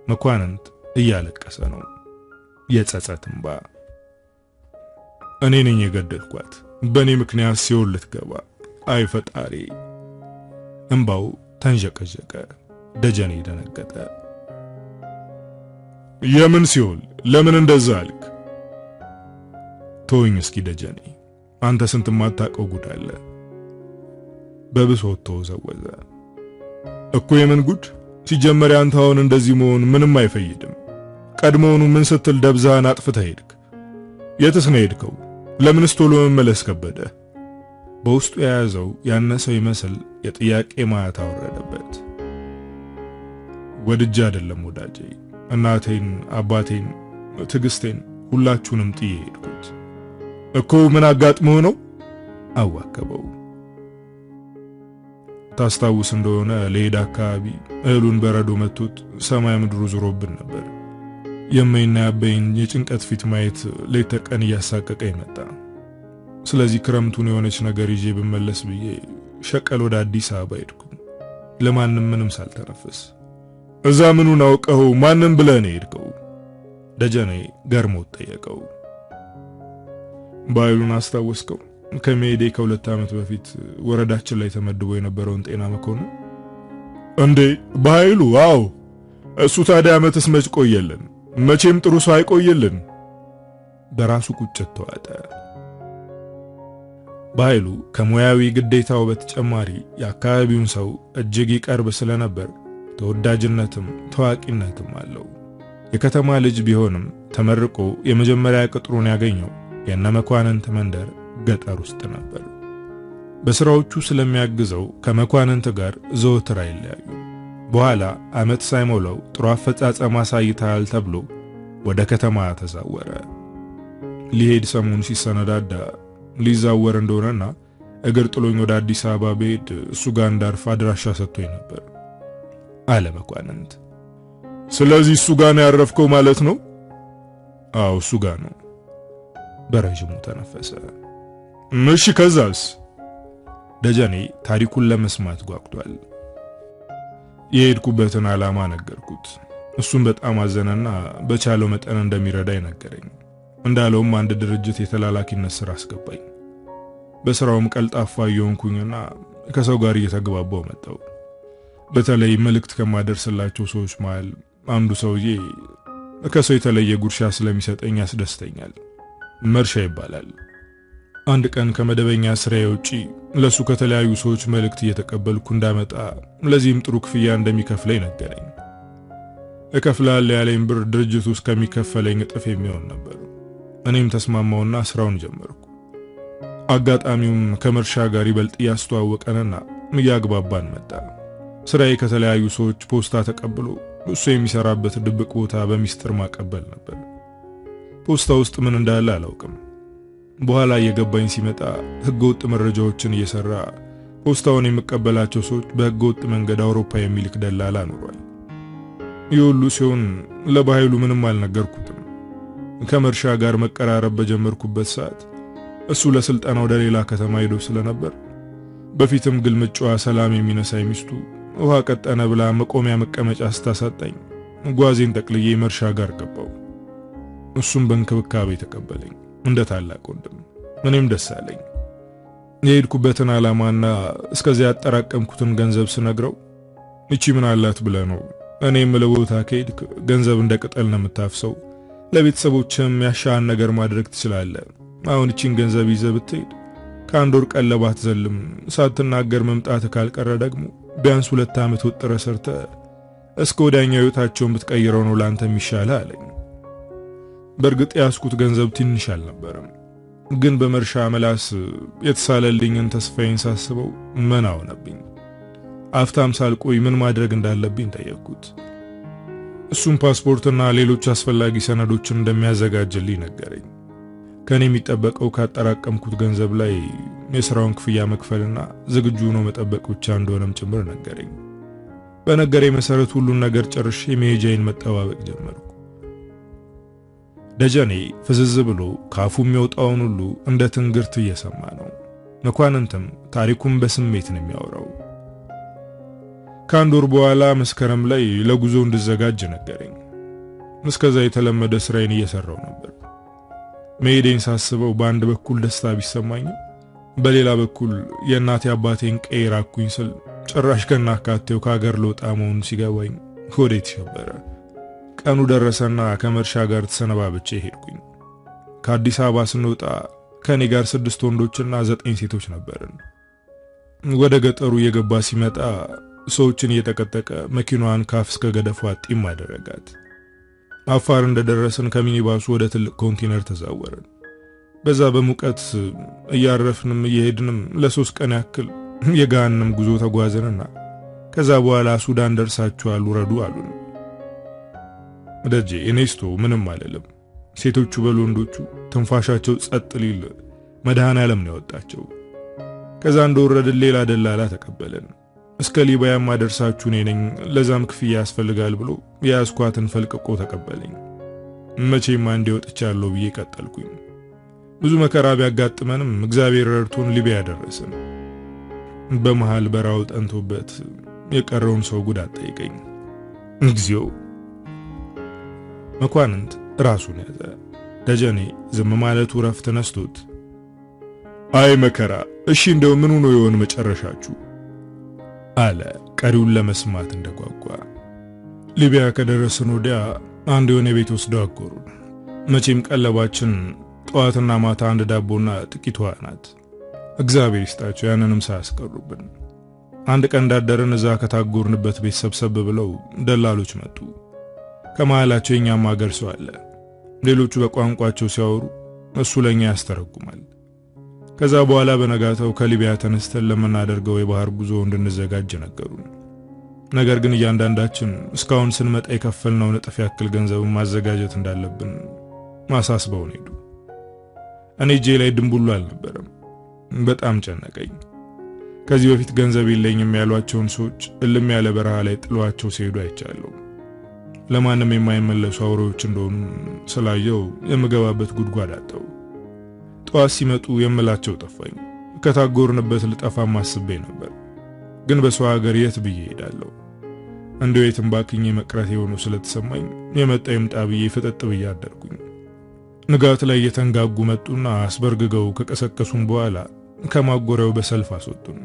መኳንንት እያለቀሰ ነው፣ የጸጸት እንባ። እኔ ነኝ የገደልኳት፣ በእኔ ምክንያት ሲኦል ልትገባ፣ አይ ፈጣሪ። እንባው ተንዠቀዠቀ። ደጀኔ ደነገጠ። የምን ሲኦል? ለምን እንደዛ አልክ? ተወኝ እስኪ ደጀኔ፣ አንተ ስንት ማታውቀው ጉድ አለ። በብሶት ተወዘወዘ። እኮ የምን ጉድ? ሲጀመር አንተ አሁን እንደዚህ መሆን ምንም አይፈይድም። ቀድሞውኑ ምን ስትል ደብዛህን አጥፍተህ ሄድክ? የትስ ነው ሄድከው? ለምንስ ቶሎ መመለስ ከበደ? በውስጡ የያዘው ያነሰው ይመስል የጥያቄ ማያት አወረደበት። ወድጄ አይደለም ወዳጄ፣ እናቴን፣ አባቴን፣ ትዕግስቴን ሁላችሁንም ጥዬ ሄድኩት። እኮ ምን አጋጥሞ ነው? አዋከበው። ታስታውስ እንደሆነ ለሄድ አካባቢ እህሉን በረዶ መጥቶት ሰማይ ምድሩ ዙሮብን ነበር። የማይና ያበይን የጭንቀት ፊት ማየት ሌት ተቀን እያሳቀቀኝ መጣ። ስለዚህ ክረምቱን የሆነች ነገር ይዤ ብመለስ ብዬ ሸቀል ወደ አዲስ አበባ ሄድኩ። ለማንም ምንም ሳልተነፍስ። እዛ ምኑን አውቀው ማንም ብለህ ነው የሄድከው? ደጀኔ ገርሞት ጠየቀው። በኃይሉን አስታወስከው? ከመሄዴ ከ2 ዓመት በፊት ወረዳችን ላይ ተመድቦ የነበረውን ጤና መኮንን። እንዴ በኃይሉ? አዎ እሱ ታዲያ ዓመትስ መች ቆየልን? መቼም ጥሩ ሰው አይቆየልን። በራሱ ቁጭት ተዋጠ። በኃይሉ ከሙያዊ ግዴታው በተጨማሪ የአካባቢውን ሰው እጅግ ይቀርብ ስለነበር ተወዳጅነትም ታዋቂነትም አለው። የከተማ ልጅ ቢሆንም ተመርቆ የመጀመሪያ ቅጥሩን ያገኘው የነመኳንንት መንደር ገጠር ውስጥ ነበር። በስራዎቹ ስለሚያግዘው ከመኳንንት ጋር ዘወትር አይለያዩ። በኋላ ዓመት ሳይሞላው ጥሩ አፈጻጸም አሳይተሃል ተብሎ ወደ ከተማ ተዛወረ። ሊሄድ ሰሞኑን ሲሰነዳዳ ሊዛወር እንደሆነና እግር ጥሎኝ ወደ አዲስ አበባ ብሄድ እሱ ጋር እንዳርፍ አድራሻ ሰጥቶኝ ነበር አለ መኳንንት። ስለዚህ እሱ ጋር ነው ያረፍከው ማለት ነው? አዎ እሱ ጋር ነው። በረጅሙ ተነፈሰ። እሺ ከዛስ? ደጀኔ ታሪኩን ለመስማት ጓጉቷል። የሄድኩበትን ዓላማ ነገርኩት። እሱም በጣም አዘነና በቻለው መጠን እንደሚረዳኝ ነገረኝ። እንዳለውም አንድ ድርጅት የተላላኪነት ስራ አስገባኝ። በስራውም ቀልጣፋ የሆንኩኝና ከሰው ጋር እየተግባባው መጣው። በተለይ መልእክት ከማደርስላቸው ሰዎች መሃል አንዱ ሰውዬ ከሰው የተለየ ጉርሻ ስለሚሰጠኝ ያስደስተኛል። መርሻ ይባላል። አንድ ቀን ከመደበኛ ስራዬ ውጪ ለሱ ከተለያዩ ሰዎች መልእክት እየተቀበልኩ እንዳመጣ ለዚህም ጥሩ ክፍያ እንደሚከፍለኝ ነገረኝ። እከፍላለሁ ያለኝ ብር ድርጅቱ ውስጥ ከሚከፈለኝ እጥፍ የሚሆን ነበር። እኔም ተስማማውና ስራውን ጀመርኩ። አጋጣሚውም ከመርሻ ጋር ይበልጥ ያስተዋወቀንና እያግባባን መጣ። ስራዬ ከተለያዩ ሰዎች ፖስታ ተቀብሎ እሱ የሚሰራበት ድብቅ ቦታ በሚስጥር ማቀበል ነበር። ፖስታ ውስጥ ምን እንዳለ አላውቅም። በኋላ እየገባኝ ሲመጣ ህገወጥ መረጃዎችን እየሰራ ፖስታውን የሚቀበላቸው ሰዎች በህገወጥ መንገድ አውሮፓ የሚልክ ደላላ ኖሯል። ይህ ሁሉ ሲሆን ለበኃይሉ ምንም አልነገርኩትም። ከመርሻ ጋር መቀራረብ በጀመርኩበት ሰዓት እሱ ለስልጠና ወደ ሌላ ከተማ ሄዶ ስለነበር በፊትም ግልምጫዋ ሰላም የሚነሳይ ሚስቱ ውሃ ቀጠነ ብላ መቆሚያ መቀመጫ ስታሳጣኝ ጓዜን ጠቅልዬ መርሻ ጋር ገባው። እሱም በእንክብካቤ ተቀበለኝ እንደ ታላቅ ወንድም። እኔም ደስ አለኝ። የሄድኩበትን ዓላማና እስከዚያ ያጠራቀምኩትን ገንዘብ ስነግረው እቺ ምን አላት ብለህ ነው? እኔ የምለው ቦታ ከሄድክ ገንዘብ እንደ ቅጠል ነው የምታፍሰው። ለቤተሰቦችም ያሻን ነገር ማድረግ ትችላለህ። አሁን እቺን ገንዘብ ይዘህ ብትሄድ ከአንድ ወር ቀለብ አትዘልም። ሳትናገር መምጣት ካልቀረ ደግሞ ቢያንስ 2 ዓመት ወጥረህ ሰርተህ እስከ ወዲያኛው ህይወታቸውን ብትቀይረው ነው ላንተ የሚሻልህ አለኝ። በእርግጥ ያስኩት ገንዘብ ትንሽ አልነበረም፣ ግን በመርሻ መላስ የተሳለልኝን ተስፋዬን ሳስበው መና ሆነብኝ። አፍታም ሳልቆይ ምን ማድረግ እንዳለብኝ ጠየቅኩት። እሱም ፓስፖርትና ሌሎች አስፈላጊ ሰነዶችን እንደሚያዘጋጅልኝ ነገረኝ። ከኔ የሚጠበቀው ካጠራቀምኩት ገንዘብ ላይ የሥራውን ክፍያ መክፈልና ዝግጁ ሆኖ መጠበቅ ብቻ እንደሆነም ጭምር ነገረኝ። በነገረኝ መሰረት ሁሉን ነገር ጨርሼ መሄጃዬን መጠባበቅ ጀመርኩ። ደጀኔ ፍዝዝ ብሎ ካፉ የሚወጣውን ሁሉ እንደ ትንግርት እየሰማ ነው። መኳንንትም ታሪኩን በስሜት ነው የሚያወራው። ከአንድ ወር በኋላ መስከረም ላይ ለጉዞ እንድዘጋጅ ነገረኝ። እስከዛ የተለመደ ስራዬን እየሰራው ነበር። መሄዴን ሳስበው በአንድ በኩል ደስታ ቢሰማኝም በሌላ በኩል የእናቴ አባቴን ቀይ ራኩኝ ስል ጭራሽ ከናካቴው ከሀገር ልወጣ መሆኑን ሲገባኝ ሆዴ ተሸበረ። ቀኑ ደረሰና ከመርሻ ጋር ተሰነባብቼ ሄድኩኝ። ከአዲስ አበባ ስንወጣ ከኔ ጋር 6 ወንዶችና 9 ሴቶች ነበርን። ወደ ገጠሩ እየገባ ሲመጣ ሰዎችን እየተቀጠቀ መኪናዋን ካፍ እስከ ገደፏ ጢም አደረጋት። አፋር እንደደረስን ከሚኒባሱ ወደ ትልቅ ኮንቴነር ተዛወርን። በዛ በሙቀት እያረፍንም እየሄድንም ለ3 ቀን ያክል የገሃነም ጉዞ ተጓዘንና ከዛ በኋላ ሱዳን ደርሳችኋል ውረዱ አሉን። ደጄ እኔስቶ ምንም አልልም። ሴቶቹ በወንዶቹ ትንፋሻቸው ጸጥ ሊል መድኃኔዓለም ነው ያወጣቸው። ከዛ እንደወረድን ሌላ ደላላ ተቀበለን። እስከ ሊቢያ ማደርሳችሁ እኔ ነኝ፣ ለዛም ክፍያ ያስፈልጋል ብሎ የያዝኳትን ፈልቅቆ ተቀበለኝ። መቼም አንዴ ወጥቻለሁ ብዬ ቀጠልኩኝ። ብዙ መከራ ቢያጋጥመንም እግዚአብሔር ረድቶን ሊቢያ ደረስን። በመሃል በራው ጠንቶበት የቀረውን ሰው ጉድ አትጠይቀኝ። እግዚኦ። መኳንንት ራሱን ያዘ። ደጀኔ ዝም ማለቱ ረፍት ነስቶት አይ መከራ፣ እሺ እንደው ምን ሆኖ ይሆን መጨረሻችሁ አለ ቀሪውን ለመስማት እንደጓጓ። ሊቢያ ከደረስን ወዲያ አንድ የሆነ ቤት ወስደው አጎሩን። መቼም ቀለባችን ጠዋትና ማታ አንድ ዳቦና ጥቂት ውሃ ናት። እግዚአብሔር ይስጣቸው ያንንም ሳያስቀሩብን። አንድ ቀን እንዳደረን እዛ ከታጎርንበት ቤት ሰብሰብ ብለው ደላሎች መጡ። ከመሃላቸው የኛም ሀገር ሰው አለ። ሌሎቹ በቋንቋቸው ሲያወሩ እሱ ለኛ ያስተረጉማል። ከዛ በኋላ በነጋታው ከሊቢያ ተነስተን ለምናደርገው የባህር ጉዞ እንድንዘጋጅ ነገሩን። ነገር ግን እያንዳንዳችን እስካሁን ስንመጣ የከፈልነው እጥፍ ያክል ገንዘብ ማዘጋጀት እንዳለብን ማሳስበውን ሄዱ። እኔ እጄ ላይ ድንቡሉ አልነበረም። በጣም ጨነቀኝ። ከዚህ በፊት ገንዘብ የለኝም ያሏቸውን ሰዎች እልም ያለ በረሃ ላይ ጥሏቸው ሲሄዱ አይቻለሁ። ለማንም የማይመለሱ አውሬዎች እንደሆኑ ስላየው የምገባበት ጉድጓድ አጣው። ጠዋት ሲመጡ የምላቸው ጠፋኝ። ከታጎርንበት ልጠፋም አስቤ ነበር። ግን በሰው ሀገር የት ብዬ ሄዳለሁ? እንደው የትም ባክኜ መቅረት የሆኑ ስለተሰማኝ የመጣ ይምጣ ብዬ ፍጥጥ ብዬ አደርኩኝ። ንጋት ላይ የተንጋጉ መጡና አስበርግገው ከቀሰቀሱን በኋላ ከማጎሪያው በሰልፍ አስወጡን።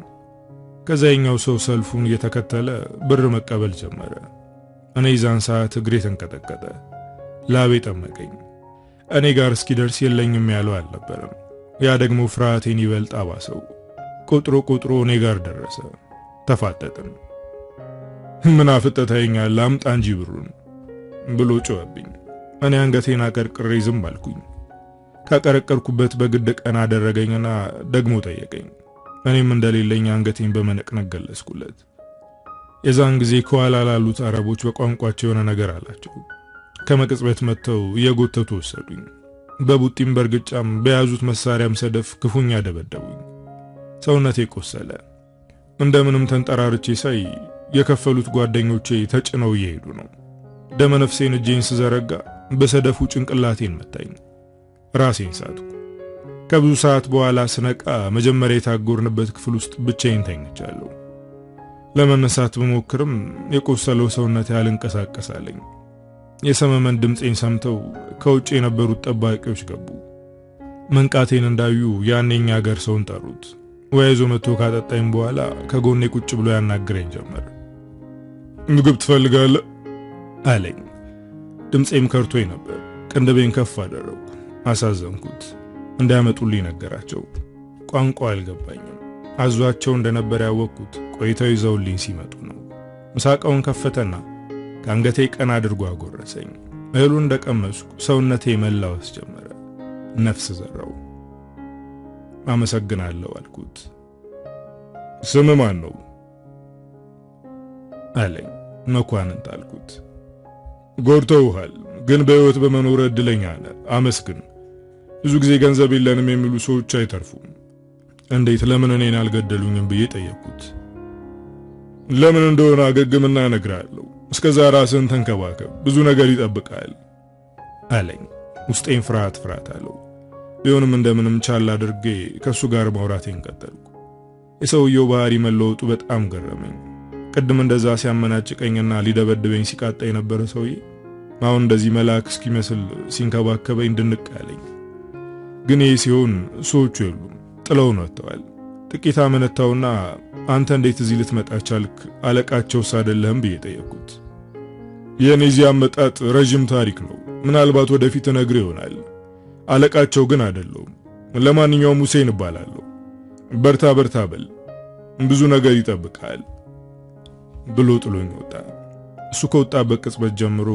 ከዛኛው ሰው ሰልፉን እየተከተለ ብር መቀበል ጀመረ። እኔ ዛን ሰዓት እግሬ ተንቀጠቀጠ፣ ላቤ ጠመቀኝ። እኔ ጋር እስኪደርስ የለኝም ያለው አልነበረም። ያ ደግሞ ፍርሃቴን ይበልጥ አባሰው። ቁጥሮ እኔ ጋር ደረሰ። ተፋጠጥን። ምን አፍጠታኛል አምጣ እንጂ ብሩን ብሎ ጮኸብኝ። እኔ አንገቴን አቀርቅሬ ዝም አልኩኝ። ካቀረቀርኩበት በግድ ቀና አደረገኝና ደግሞ ጠየቀኝ። እኔም እንደሌለኝ አንገቴን በመነቅነቅ ገለጽኩለት። የዛን ጊዜ ከኋላ ላሉት አረቦች በቋንቋቸው የሆነ ነገር አላቸው። ከመቅጽበት መጥተው እየጎተቱ ወሰዱኝ። በቡጢም በርግጫም በያዙት መሳሪያም ሰደፍ ክፉኛ ደበደቡኝ። ሰውነቴ ቆሰለ። እንደምንም ተንጠራርቼ ሳይ የከፈሉት ጓደኞቼ ተጭነው እየሄዱ ነው። ደመነፍሴን እጄን ስዘረጋ በሰደፉ ጭንቅላቴን መታኝ። ራሴን ሳትኩ። ከብዙ ሰዓት በኋላ ስነቃ መጀመሪያ የታጎርንበት ክፍል ውስጥ ብቻዬን ተኝቻለሁ። ለመነሳት በሞክርም የቆሰለው ሰውነቴ አልንቀሳቀሳለኝ። የሰመመን ድምጼን ሰምተው ከውጭ የነበሩት ጠባቂዎች ገቡ። መንቃቴን እንዳዩ ያኔኛ ሀገር ሰውን ጠሩት። ወይዞ መጥቶ ካጠጣኝ በኋላ ከጎኔ ቁጭ ብሎ ያናግረኝ ጀመር። ምግብ ትፈልጋለህ አለኝ። ድምጼም ከርቶኝ ነበር። ቅንድቤን ከፍ አደረኩ። አሳዘንኩት። እንዳያመጡልኝ ነገራቸው። ቋንቋው አልገባኝም። አዟቸው እንደነበር ያወቅኩት ቆይተው ይዘውልኝ ሲመጡ ነው። ምሳቃውን ከፈተና ከአንገቴ ቀና አድርጎ አጎረሰኝ። እህሉን እንደቀመስኩ ሰውነቴ መላወስ ጀመረ። ነፍስ ዘራው። አመሰግናለሁ አልኩት። ስም ማን ነው አለኝ። መኳንንት አልኩት። ጎድተውሃል፣ ግን በሕይወት በመኖር እድለኛ ነህ፣ አመስግን። ብዙ ጊዜ ገንዘብ የለንም የሚሉ ሰዎች አይተርፉም። እንዴት ለምን እኔን አልገደሉኝም ብዬ ጠየቅኩት። ለምን እንደሆነ አገግምና እነግርሃለሁ። እስከዛ ራስን ተንከባከብ፣ ብዙ ነገር ይጠብቃል አለኝ። ውስጤን ፍርሃት አለው። ቢሆንም እንደምንም ቻል አድርጌ ከሱ ጋር ማውራቴን ቀጠልኩ። የሰውየው ባህሪ መለወጡ በጣም ገረመኝ። ቅድም እንደዛ ሲያመናጭቀኝና ሊደበድበኝ ሲቃጣ የነበረ ሰውዬ አሁን እንደዚህ መልአክ እስኪመስል ሲንከባከበኝ ድንቅ አለኝ። ግን ይህ ሲሆን ሰዎቹ የሉም፣ ጥለውን ወጥተዋል። ጥቂት አመነታውና አንተ እንዴት እዚህ ልትመጣ ቻልክ? አለቃቸውስ አይደለህም ብዬ ጠየቅኩት። የኔ እዚህ አመጣጥ ረጅም ታሪክ ነው። ምናልባት ወደፊት እነግርህ ይሆናል። አለቃቸው ግን አይደለሁም። ለማንኛውም ሁሴን እባላለሁ። በርታ በል፣ ብዙ ነገር ይጠብቃል ብሎ ጥሎኝ ወጣ። እሱ ከወጣበት ቅጽበት ጀምሮ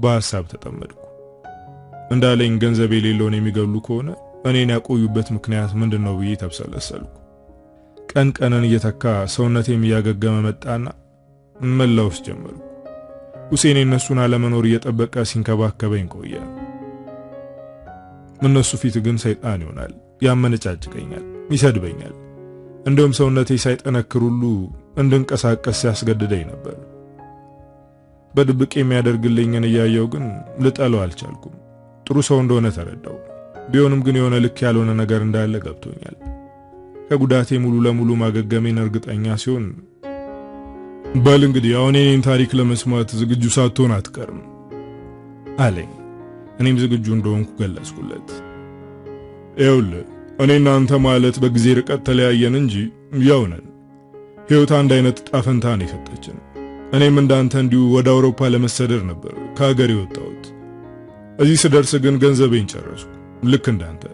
በሐሳብ ተጠመድኩ። እንዳለኝ ገንዘብ የሌለውን የሚገሉ ከሆነ እኔን ያቆዩበት ምክንያት ምንድነው ብዬ ተብሰለሰልኩ። ቀንን እየተካ ሰውነቴም እያገገመ መጣና መላውስ ጀመርኩ። ሁሴን እነሱን አለመኖር እየጠበቀ ሲንከባከበኝ ቆየ። እነሱ ፊት ግን ሰይጣን ይሆናል፣ ያመነጫጭቀኛል፣ ይሰድበኛል። እንደውም ሰውነቴ ሳይጠነክር ሁሉ እንድንቀሳቀስ ያስገድደኝ ነበር። በድብቅ የሚያደርግልኝን እያየው ግን ልጠለው አልቻልኩም። ጥሩ ሰው እንደሆነ ተረዳው። ቢሆንም ግን የሆነ ልክ ያልሆነ ነገር እንዳለ ገብቶኛል። ከጉዳቴ ሙሉ ለሙሉ ማገገሜን እርግጠኛ ሲሆን በል እንግዲህ አሁን የኔን ታሪክ ለመስማት ዝግጁ ሳትሆን አትቀርም አለኝ። እኔም ዝግጁ እንደሆንኩ ገለጽኩለት። ይኸውልህ እኔና አንተ ማለት በጊዜ ርቀት ተለያየን እንጂ ያው ነን። ሕይወት አንድ አይነት ጣፈንታ ነው የሰጠችን። እኔም እንዳንተ እንዲሁ ወደ አውሮፓ ለመሰደድ ነበር ከሀገር የወጣሁት። እዚህ ስደርስ ግን ገንዘቤን ጨረስኩ። ልክ እንዳንተ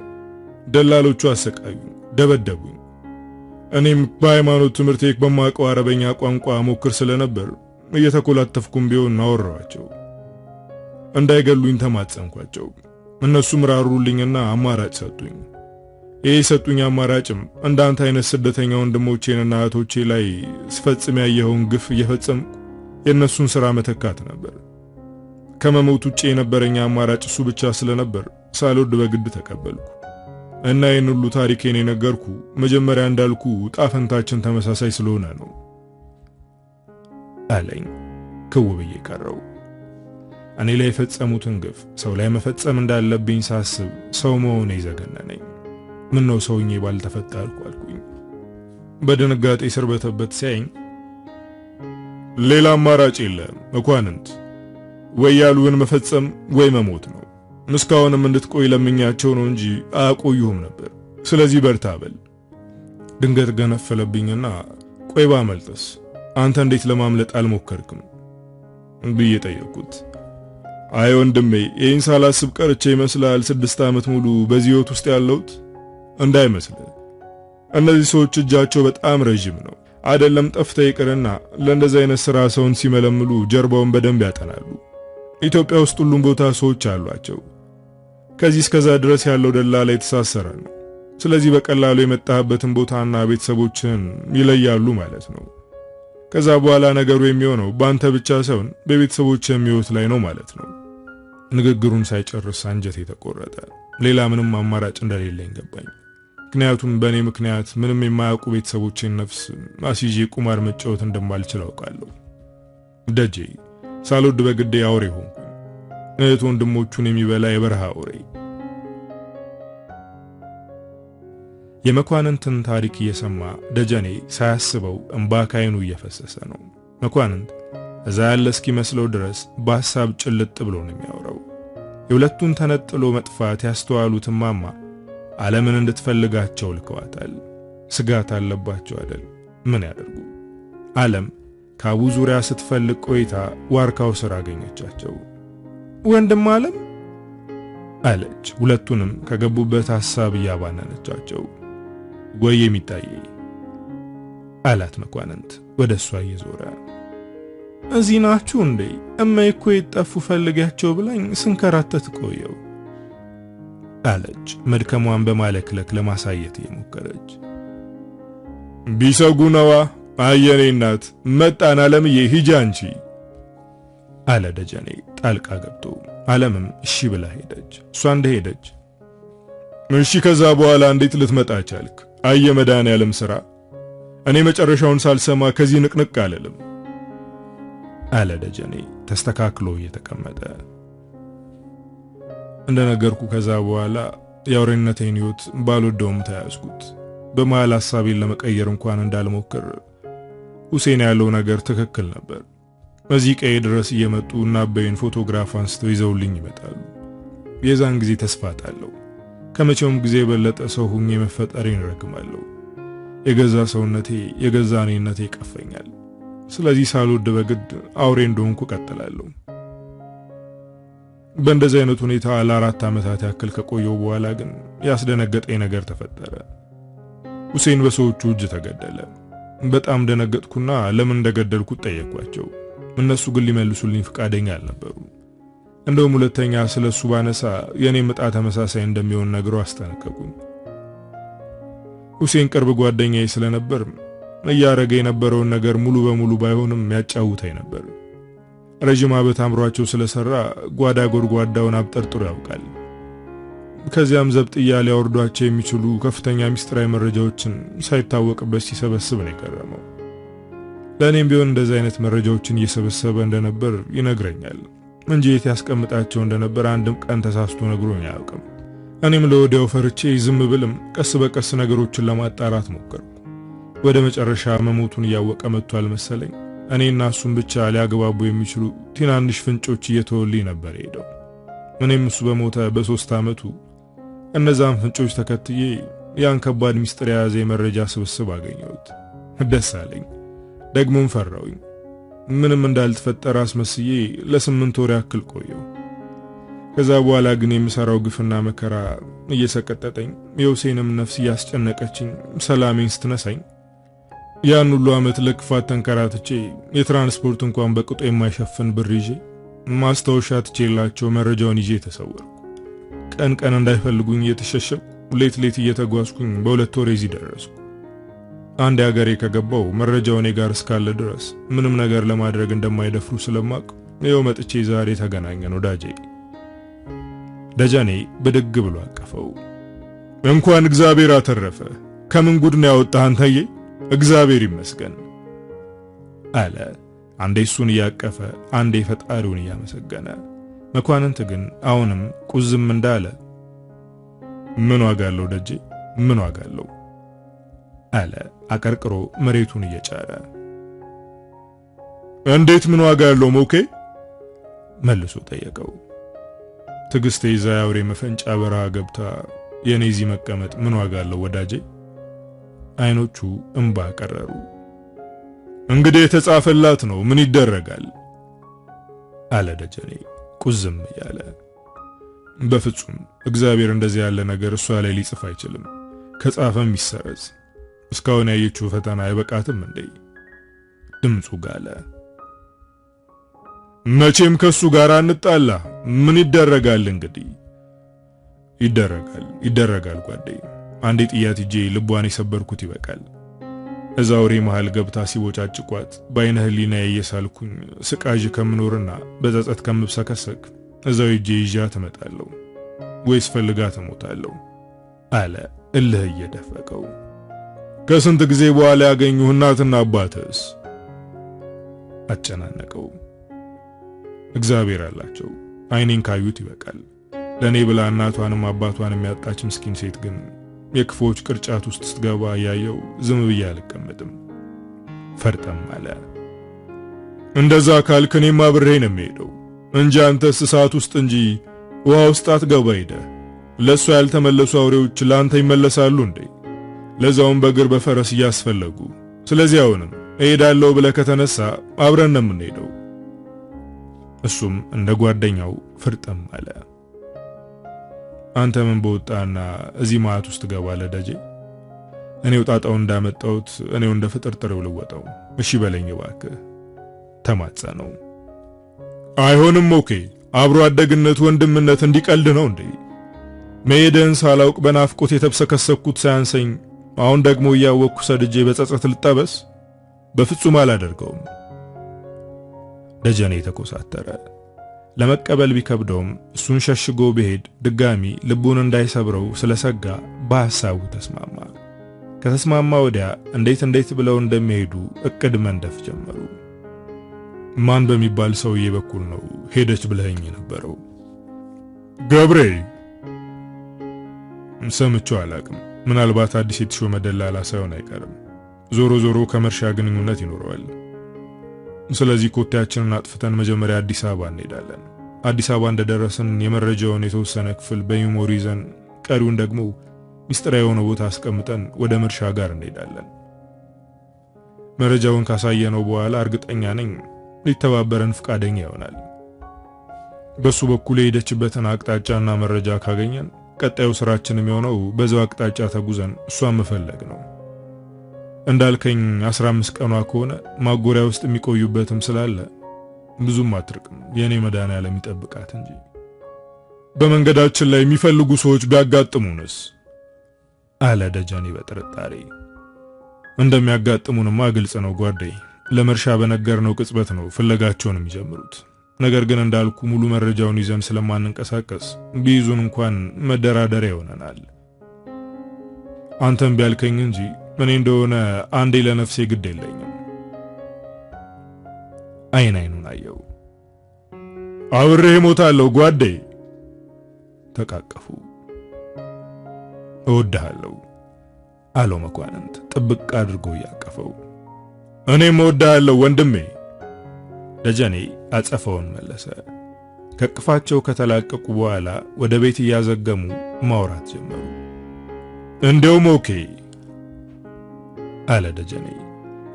ደላሎቹ አሰቃዩኝ፣ ደበደቡኝ። እኔም በሃይማኖት ትምህርቴ በማውቀው አረበኛ ቋንቋ ሞክር ስለነበር እየተኮላተፍኩም ቢሆን አወራኋቸው። እንዳይገሉኝ ተማጸንኳቸው። እነሱም ራሩልኝና አማራጭ ሰጡኝ። ይህ ሰጡኝ አማራጭም እንዳንተ አይነት ስደተኛ ወንድሞቼንና እህቶቼ ላይ ስፈጽም ያየኸውን ግፍ እየፈጸምኩ የእነሱን ሥራ መተካት ነበር። ከመሞት ውጪ የነበረኝ አማራጭ እሱ ብቻ ስለነበር ሳልወድ በግድ ተቀበልኩ እና ይህን ሁሉ ታሪኬን የነገርኩ መጀመሪያ እንዳልኩ ጣፈንታችን ተመሳሳይ ስለሆነ ነው አለኝ። ክው ብዬ ቀረው። እኔ ላይ የፈጸሙትን ግፍ ሰው ላይ መፈጸም እንዳለብኝ ሳስብ ሰው መሆኔ ዘገነነኝ። ምን ነው ሰውኜ ባልተፈጠርኩ አልኩኝ። በድንጋጤ ስር በተበት ሲያየኝ ሌላ አማራጭ የለም መኳንንት፣ ወይ ያሉን መፈጸም ወይ መሞት ነው። እስካሁንም እንድትቆይ ለምኛቸው ነው እንጂ አያቆዩህም ነበር። ስለዚህ በርታ በል። ድንገት ገነፈለብኝና ቆይ ባመልጥስ አንተ እንዴት ለማምለጥ አልሞከርክም ብዬ ጠየቅኩት። አይ ወንድሜ ይህን ሳላስብ ቀርቼ ይመስላል 6 ዓመት ሙሉ በዚህ ሕይወት ውስጥ ያለሁት? እንዳይመስልህ። እነዚህ ሰዎች እጃቸው በጣም ረጅም ነው። አይደለም ጠፍተ ይቅርና ለእንደዚህ አይነት ሥራ ሰውን ሲመለምሉ ጀርባውን በደንብ ያጠናሉ። ኢትዮጵያ ውስጥ ሁሉም ቦታ ሰዎች አሏቸው። ከዚህ እስከዛ ድረስ ያለው ደላላ የተሳሰረ ነው። ስለዚህ በቀላሉ የመጣህበትን ቦታና ቤተሰቦችን ይለያሉ ማለት ነው። ከዛ በኋላ ነገሩ የሚሆነው ባንተ ብቻ ሳይሆን በቤተሰቦች ሕይወት ላይ ነው ማለት ነው። ንግግሩን ሳይጨርስ አንጀቴ ተቆረጠ። ሌላ ምንም አማራጭ እንደሌለኝ ገባኝ። ምክንያቱም በእኔ ምክንያት ምንም የማያውቁ ቤተሰቦችን ነፍስ አስይዤ ቁማር መጫወት እንደማልችል አውቃለሁ። ደጄ ሳልወድ በግዴ አውሬ ሆንኩኝ። እህት ወንድሞቹን የሚበላ የበረሃ አውሬ። የመኳንንትን ታሪክ እየሰማ ደጀኔ ሳያስበው እንባ ካይኑ እየፈሰሰ ነው። መኳንንት እዛ ያለ እስኪመስለው ድረስ በሐሳብ ጭልጥ ብሎ ነው የሚያወራው። የሁለቱን ተነጥሎ መጥፋት ያስተዋሉት እማማ ዓለምን እንድትፈልጋቸው ልከዋታል። ስጋት አለባቸው አይደል? ምን ያደርጉ? ዓለም ካቡ ዙሪያ ስትፈልግ ቆይታ ዋርካው ስር አገኘቻቸው። ወንድም ዓለም አለች፣ ሁለቱንም ከገቡበት ሐሳብ እያባነነቻቸው። ወይ የሚታይ አላት መኳንንት ወደሷ እየዞረ። እዚህ ናችሁ እንዴ? እማዬ እኮ የጠፉ ፈልጊያቸው ብላኝ ስንከራተት ቆየው አለች፣ መድከሟን በማለክለክ ለማሳየት እየሞከረች። ቢሰጉ ነዋ። አየኔ እናት መጣን። ዓለምዬ ሂጂ አንቺ አለ ደጀኔ ጣልቃ ገብቶ። ዓለምም እሺ ብላ ሄደች። እሷ እንደሄደች እሺ ከዛ በኋላ እንዴት ልትመጣ ቻልክ? አየ መድኃኔዓለም ሥራ። እኔ መጨረሻውን ሳልሰማ ከዚህ ንቅንቅ አልልም አለ ደጀኔ ተስተካክሎ እየተቀመጠ። እንደነገርኩ ከዛ በኋላ የአውሬነቴን ሕይወት ባልወደውም ተያዝኩት። በመሃል ሐሳቤን ለመቀየር እንኳን እንዳልሞክር ሁሴን ያለው ነገር ትክክል ነበር። በዚህ ቀይ ድረስ እየመጡ እና አበይን ፎቶግራፍ አንስተው ይዘውልኝ ይመጣሉ። የዛን ጊዜ ተስፋ ጣለሁ። ከመቼውም ጊዜ የበለጠ ሰው ሁኜ መፈጠሬን ረግማለሁ። የገዛ ሰውነቴ የገዛ እኔነቴ ይቀፈኛል። ስለዚህ ሳልወድ በግድ አውሬ እንደሆንኩ ቀጥላለሁ። በእንደዚህ አይነት ሁኔታ ለ4 ዓመታት ያክል ከቆየው በኋላ ግን ያስደነገጠኝ ነገር ተፈጠረ። ሁሴን በሰዎቹ እጅ ተገደለ። በጣም ደነገጥኩና ለምን እንደገደልኩት ጠየቅኳቸው። እነሱ ግን ሊመልሱልኝ ፈቃደኛ አልነበሩም። እንደውም ሁለተኛ ስለሱ ባነሳ የኔ ዕጣ ተመሳሳይ እንደሚሆን ነግረው አስጠነቀቁኝ። ሁሴን ቅርብ ጓደኛዬ ስለነበር እያረገ የነበረውን ነገር ሙሉ በሙሉ ባይሆንም ያጫውተኝ ነበር። ረጅም ዓመት አምሯቸው ስለሰራ ጓዳ ጎድጓዳውን አብጠርጥሮ ያውቃል። ከዚያም ዘብጥያ ሊያወርዷቸው የሚችሉ ከፍተኛ ሚስጥራዊ መረጃዎችን ሳይታወቅበት ሲሰበስብ ነው የከረመው። ለእኔም ቢሆን እንደዚህ አይነት መረጃዎችን እየሰበሰበ እንደነበር ይነግረኛል እንጂ የት ያስቀምጣቸው እንደነበር አንድም ቀን ተሳስቶ ነግሮኝ አያውቅም። እኔም ለወዲያው ፈርቼ ዝም ብልም ቀስ በቀስ ነገሮችን ለማጣራት ሞከርኩ። ወደ መጨረሻ መሞቱን እያወቀ መጥቷል መሰለኝ። እኔና እሱን ብቻ ሊያግባቡ የሚችሉ ትናንሽ ፍንጮች እየተወልኝ ነበር ሄደው። እኔም እሱ በሞተ በ3 ዓመቱ እነዛን ፍንጮች ተከትዬ ያን ከባድ ሚስጥር የያዘ የመረጃ ስብስብ አገኘሁት። ደስ አለኝ፣ ደግሞም ፈራሁኝ። ምንም እንዳልተፈጠረ አስመስዬ ለ8 ወር ያክል ቆየሁ። ከዛ በኋላ ግን የምሰራው ግፍና መከራ እየሰቀጠጠኝ የሁሴንም ነፍስ እያስጨነቀችኝ ሰላሜን ስትነሳኝ ያን ሁሉ ዓመት ለክፋት ተንከራትቼ የትራንስፖርት እንኳን በቅጡ የማይሸፍን ብር ይዤ ማስታወሻ ትቼላቸው መረጃውን ይዤ ተሰወርኩ። ቀን ቀን እንዳይፈልጉኝ እየተሸሸኩ ሌት ሌት እየተጓዝኩኝ በ2 ወር እዚህ ደረስኩ። አንድ ሀገሬ ከገባው መረጃው እኔ ጋር እስካለ ድረስ ምንም ነገር ለማድረግ እንደማይደፍሩ ስለማቅ ይኸው መጥቼ ዛሬ ተገናኘን ወዳጄ። ደጀኔ ብድግ ብሎ አቀፈው። እንኳን እግዚአብሔር አተረፈ። ከምን ጉድ ነው ያወጣህ አንተዬ? እግዚአብሔር ይመስገን አለ። አንዴ እሱን እያቀፈ አንዴ ፈጣሪውን እያመሰገነ። መኳንንት ግን አሁንም ቁዝም እንዳለ ምን ዋጋ አለው ደጄ፣ ምን ዋጋ አለው አለ አቀርቅሮ መሬቱን እየጫረ። እንዴት ምን ዋጋ አለው ሞኬ? መልሶ ጠየቀው። ትግስቴ ይዛ የአውሬ መፈንጫ በረሃ ገብታ የኔ እዚህ መቀመጥ ምን ዋጋ አለው ወዳጄ? አይኖቹ እንባ ቀረሩ። እንግዲህ የተጻፈላት ነው፣ ምን ይደረጋል አለ ደጀኔ ቁዝም እያለ። በፍጹም እግዚአብሔር እንደዚህ ያለ ነገር እሷ ላይ ሊጽፍ አይችልም። ከጻፈም ይሰረዝ። እስካሁን ያየችው ፈተና አይበቃትም እንዴ? ድምፁ ጋለ። መቼም ከሱ ጋር እንጣላ። ምን ይደረጋል እንግዲህ? ይደረጋል ጓዴ። አንዴ ጥያት እጄ ልቧን የሰበርኩት ይበቃል። እዛ አውሬ መሃል ገብታ ሲቦጫጭቋት በአይነ ህሊና እየሳልኩኝ ስቃዥ ከምኖርና በጸጸት ከምብሰከሰክ እዛው እጄ ይዣ ተመጣለሁ ወይስ ፈልጋ ተሞታለሁ አለ እልህ እየደፈቀው። ከስንት ጊዜ በኋላ ያገኙህ እናትና አባትስ? አጨናነቀው። እግዚአብሔር አላቸው። አይኔን ካዩት ይበቃል። ለኔ ብላ እናቷንም አባቷንም ያጣች ምስኪን ሴት ግን የክፎች ቅርጫት ውስጥ ስትገባ ያየው ዝም ብዬ አልቀመጥም። ፈርጠም አለ። እንደዛ ካልክ እኔማ አብሬ ነው የምሄደው እንጂ አንተስ እሳት ውስጥ እንጂ ውሃ ውስጥ አትገባ ሄደህ። ለእሷ ያልተመለሱ አውሬዎች ለአንተ ይመለሳሉ እንዴ? ለዛውም በእግር በፈረስ እያስፈለጉ። ስለዚህ አሁንም እሄዳለሁ ብለህ ከተነሳ አብረን ነው የምንሄደው። እሱም እንደ ጓደኛው ፍርጠም አለ። አንተ ምን በወጣና እዚህ ማት ውስጥ ገባለህ ደጄ? እኔው ጣጣው እንዳመጣሁት እኔው እንደ ፍጥርጥሬው ልወጣው። እሺ በለኝ እባክህ ተማጸነው። አይሆንም ኦኬ። አብሮ አደግነት ወንድምነት እንዲቀልድ ነው እንዴ? መሄድህን ሳላውቅ በናፍቆት የተብሰከሰኩት ሳያንሰኝ አሁን ደግሞ እያወቅኩ ሰድጄ በጸጸት ልጠበስ? በፍጹም አላደርገውም። ደጀኔ ተኮሳተረ። ለመቀበል ቢከብደውም እሱን ሸሽጎ ቢሄድ ድጋሚ ልቡን እንዳይሰብረው ስለሰጋ በሐሳቡ ተስማማ። ከተስማማ ወዲያ እንዴት ብለው እንደሚሄዱ እቅድ መንደፍ ጀመሩ። ማን በሚባል ሰውዬ በኩል ነው ሄደች ብለኸኝ የነበረው? ገብሬ። ሰምቼው አላቅም። ምናልባት አዲስ የተሾመ ደላላ ሳይሆን አይቀርም። ዞሮ ከመርሻ ግንኙነት ይኖረዋል። ስለዚህ ኮቴያችንን አጥፍተን መጀመሪያ አዲስ አበባ እንሄዳለን። አዲስ አበባ እንደደረስን የመረጃውን የተወሰነ ክፍል በሚሞሪ ይዘን ቀሪውን ደግሞ ሚስጥራዊ የሆነ ቦታ አስቀምጠን ወደ መርሻ ጋር እንሄዳለን። መረጃውን ካሳየነው በኋላ እርግጠኛ ነኝ ሊተባበረን ፍቃደኛ ይሆናል። በሱ በኩል የሄደችበትን አቅጣጫና መረጃ ካገኘን ቀጣዩ ስራችን የሚሆነው በዛው አቅጣጫ ተጉዘን እሷን መፈለግ ነው። እንዳልከኝ 15 ቀኗ ከሆነ ማጎሪያ ውስጥ የሚቆዩበትም ስላለ ብዙም አትርቅም። የኔ መድኃኒዓለም ይጠብቃት እንጂ በመንገዳችን ላይ የሚፈልጉ ሰዎች ቢያጋጥሙንስ? አለ ደጀኔ በጥርጣሬ። እንደሚያጋጥሙንማ ግልጽ ነው ጓዴ። ለመርሻ በነገርነው ቅጽበት ነው ፍለጋቸውን የሚጀምሩት። ነገር ግን እንዳልኩ ሙሉ መረጃውን ይዘን ስለማንንቀሳቀስ ቢይዙን እንኳን መደራደሪያ ይሆነናል። አንተም ቢያልከኝ እንጂ እኔ እንደሆነ አንዴ ለነፍሴ ግድ የለኝም። አይኑን አየው። አብሬህ ሞታለሁ ጓዴ። ተቃቀፉ። እወድሃለሁ አለው መኳንንት ጥብቅ አድርጎ ያቀፈው። እኔም እወድሃለሁ ወንድሜ ደጀኔ አጸፋውን መለሰ። ከቅፋቸው ከተላቀቁ በኋላ ወደ ቤት እያዘገሙ ማውራት ጀመሩ። እንደውም ኦኬ አለ ደጀኔ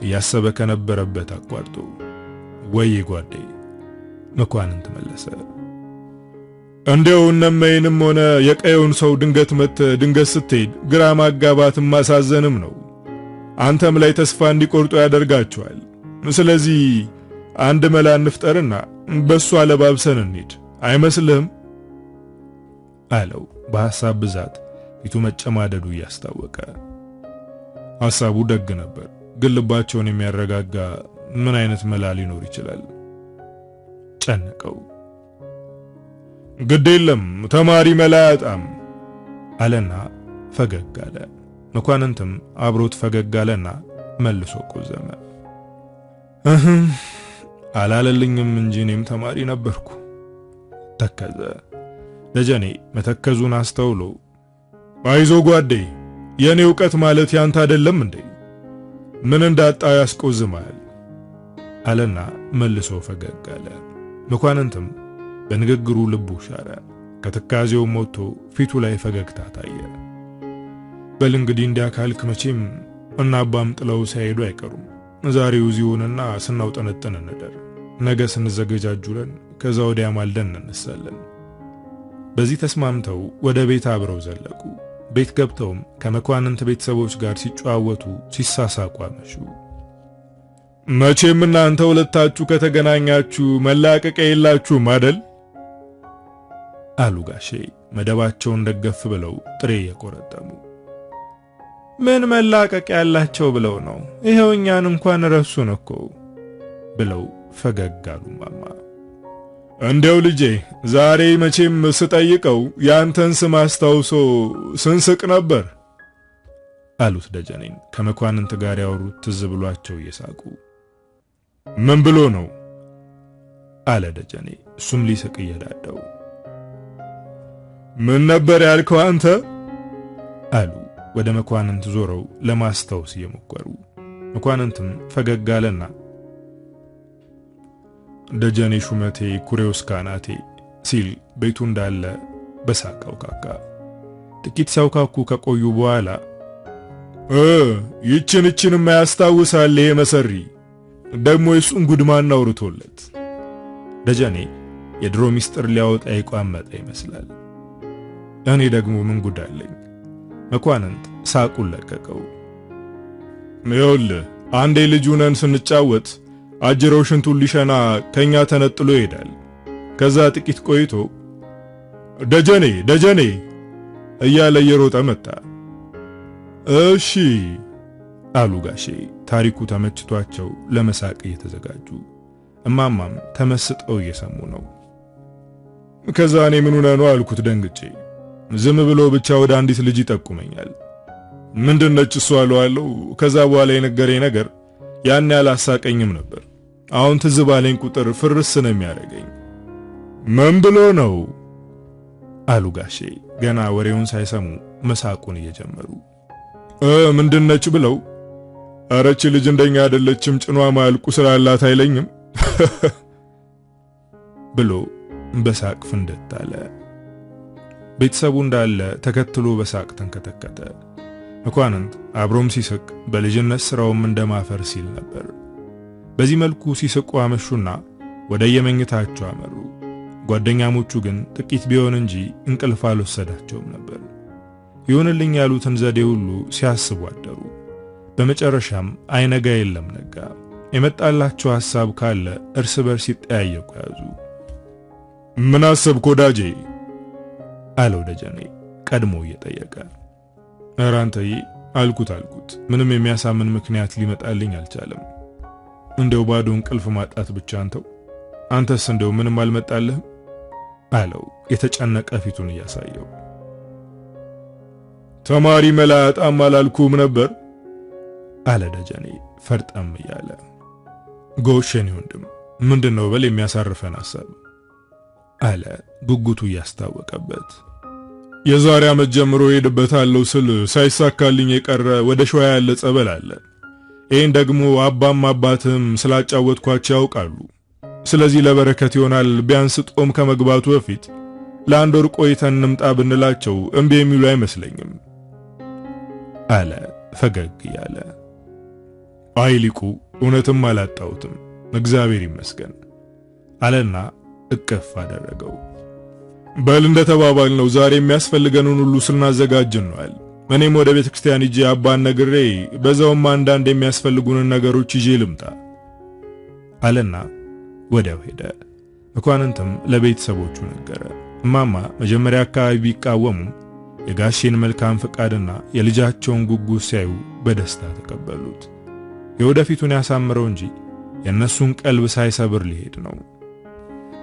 እያሰበ ከነበረበት አቋርጦ። ወይ ጓዴ መኳንንት መለሰ። እንደው እነመይንም ሆነ የቀየውን ሰው ድንገት ስትሄድ ግራ ማጋባትም ማሳዘንም ነው። አንተም ላይ ተስፋ እንዲቆርጡ ያደርጋቸዋል። ስለዚህ አንድ መላ እንፍጠርና በሱ አለባብሰን እንሂድ አይመስልህም? አለው በሐሳብ ብዛት ፊቱ መጨማደዱ እያስታወቀ። ሐሳቡ ደግ ነበር፣ ግን ልባቸውን የሚያረጋጋ ምን አይነት መላ ሊኖር ይችላል? ጨነቀው። ግድ የለም ተማሪ መላ ያጣም አለና ፈገግ አለ። መኳንንትም አብሮት ፈገግ አለና መልሶ ቆዘመ። አላለልኝም እንጂ እኔም ተማሪ ነበርኩ ተከዘ። ደጀኔ መተከዙን አስተውሎ አይዞ ጓዴ፣ የኔ ዕውቀት ማለት ያንተ አይደለም እንዴ? ምን እንዳጣ ያስቆዝማል አለና መልሶ ፈገግ አለ። መኳንንትም በንግግሩ ልቡ ሻረ። ከትካዜው ሞቶ ፊቱ ላይ ፈገግታ ታየ። በል እንግዲህ እንዲያካልክ መቼም እና አባም ጥለው ሳይሄዱ አይቀሩም። ዛሬው እዚሁንና ስናውጠነጥን እንደር፣ ነገ ስንዘገጃጁለን ከዛ ወዲያ ማልደን እንነሳለን። በዚህ ተስማምተው ወደ ቤት አብረው ዘለቁ። ቤት ገብተውም ከመኳንንት ቤተሰቦች ጋር ሲጨዋወቱ ሲሳሳቁ አመሹ። መቼም እናንተ ሁለታችሁ ከተገናኛችሁ መላቀቂያ የላችሁም አይደል? አሉ ጋሼ መደባቸውን ደገፍ ብለው ጥሬ የቆረጠሙ። ምን መላቀቂያ ያላቸው ብለው ነው? ይሄው እኛን እንኳን ረሱን እኮ ብለው ፈገግ አሉ ማማ። እንደው ልጄ ዛሬ መቼም ስጠይቀው ያንተን ስም አስታውሶ ስንስቅ ነበር አሉት ደጀኔን ከመኳንንት ጋር ያወሩት ትዝ ብሏቸው እየሳቁ። ምን ብሎ ነው አለ ደጀኔ እሱም ሊስቅ እየዳዳው። ምን ነበር ያልከው አንተ አሉ ወደ መኳንንት ዞረው ለማስታወስ እየሞከሩ። መኳንንትም ፈገግ አለና ደጀኔ ሹመቴ ኩሬውስ ካናቴ ሲል ቤቱ እንዳለ በሳቀው ካካ። ጥቂት ሲያውካኩ ከቆዩ በኋላ ይችንችንም ያስታውሳል ይሄ መሰሪ ደግሞ የሱን ጉድማና አውርቶለት። ደጀኔ የድሮ ሚስጥር ሊያወጣ ይቋመጠ ይመስላል። እኔ ደግሞ ምን ጉዳለኝ? መኳንንት ሳቁን ለቀቀው። ይኸውልህ አንዴ ልጅ ሆነን ስንጫወት አጅረው ሽንቱን ሊሸና ከኛ ተነጥሎ ይሄዳል። ከዛ ጥቂት ቆይቶ ደጀኔ ደጀኔ እያለ እየሮጠ መጣ። እሺ አሉ ጋሼ ታሪኩ ተመችቷቸው ለመሳቅ እየተዘጋጁ። እማማም ተመስጠው እየሰሙ ነው። ከዛ እኔ ምን ሆነ ነው አልኩት ደንግጬ። ዝም ብሎ ብቻ ወደ አንዲት ልጅ ይጠቁመኛል። ምንድነች እሷ አለው። ከዛ በኋላ የነገረኝ ነገር ያን ያላሳቀኝም ነበር። አሁን ትዝ ባለኝ ቁጥር ፍርስ ነው የሚያደርገኝ። ምን ብሎ ነው አሉ ጋሼ ገና ወሬውን ሳይሰሙ መሳቁን እየጀመሩ። ምንድነች ብለው አረች ልጅ እንደኛ አይደለችም ጭኗ ማልቁ ስላላት አይለኝም ብሎ በሳቅ ፍንደት አለ። ቤተሰቡ እንዳለ ተከትሎ በሳቅ ተንከተከተ። መኳንንት አብሮም ሲስቅ በልጅነት ስራውም እንደማፈር ሲል ነበር። በዚህ መልኩ ሲስቁ አመሹና ወደ የመኝታቸው አመሩ። ጓደኛሞቹ ግን ጥቂት ቢሆን እንጂ እንቅልፍ አልወሰዳቸውም ነበር። ይሁንልኝ ያሉትን ዘዴ ሁሉ ሲያስቡ አደሩ። በመጨረሻም አይነጋ የለም ነጋ። የመጣላቸው ሐሳብ ካለ እርስ በርስ ይጠያየቁ ያዙ። ምን አሰብክ ወዳጄ አለው ደጀኔ ቀድሞ እየጠየቀ። ኧረ አንተዬ አልኩት ምንም የሚያሳምን ምክንያት ሊመጣልኝ አልቻለም። እንደው ባዶ እንቅልፍ ማጣት ብቻ አንተስ እንደው ምንም አልመጣልህም አለው የተጨነቀ ፊቱን እያሳየው። ተማሪ መላጣም አላልኩም ነበር አለ ደጀኔ ፈርጠም እያለ። ጎሽኔ ወንድም ምንድነው በል የሚያሳርፈን ሐሳብ አለ ጉጉቱ እያስታወቀበት። የዛሬ ዓመት ጀምሮ ሄድበታለሁ ስል ሳይሳካልኝ የቀረ ወደ ሸዋ ያለ ጸበል አለ። ይሄን ደግሞ አባም አባትም ስላጫወትኳቸው ያውቃሉ። ስለዚህ ለበረከት ይሆናል ቢያንስ ጦም ከመግባቱ በፊት ለአንድ ወር ቆይተን እንምጣ ብንላቸው እምቢ የሚሉ አይመስለኝም አለ ፈገግ እያለ። አይ ሊቁ እውነትም አላጣሁትም እግዚአብሔር ይመስገን አለና እቅፍ አደረገው። በል እንደተባባልነው ዛሬ የሚያስፈልገንን ሁሉ ስናዘጋጅ ነዋል። እኔም ወደ ቤተ ክርስቲያን ሂጄ አባን ነግሬ በዛውም አንዳንድ የሚያስፈልጉንን ነገሮች ይዤ ልምጣ አለና ወዲያው ሄደ። መኳንንትም ለቤተሰቦቹ ነገረ። እማማ መጀመሪያ አካባቢ ቢቃወሙም የጋሼን መልካም ፈቃድና የልጃቸውን ጉጉት ሲያዩ በደስታ ተቀበሉት። የወደፊቱን ያሳምረው እንጂ የእነሱን ቀልብ ሳይሰብር ሊሄድ ነው።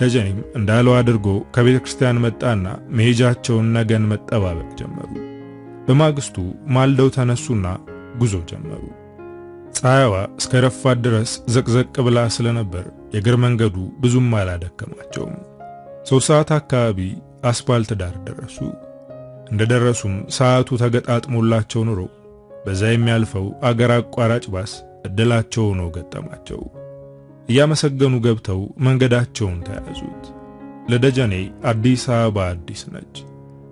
ደጀኔም እንዳለው አድርጎ ከቤተ ክርስቲያን መጣና መሄጃቸውን ነገን መጠባበቅ ጀመሩ። በማግስቱ ማልደው ተነሱና ጉዞ ጀመሩ። ፀሐይዋ እስከ ረፋት ድረስ ዘቅዘቅ ብላ ስለነበር የእግር መንገዱ ብዙም አላደከማቸውም። 3 ሰዓት አካባቢ አስፓልት ዳር ደረሱ። እንደደረሱም ሰዓቱ ተገጣጥሞላቸው ኑሮ በዛ የሚያልፈው አገር አቋራጭ ባስ እድላቸው ሆኖ ገጠማቸው። እያመሰገኑ ገብተው መንገዳቸውን ተያዙት። ለደጀኔ አዲስ አበባ አዲስ ነች።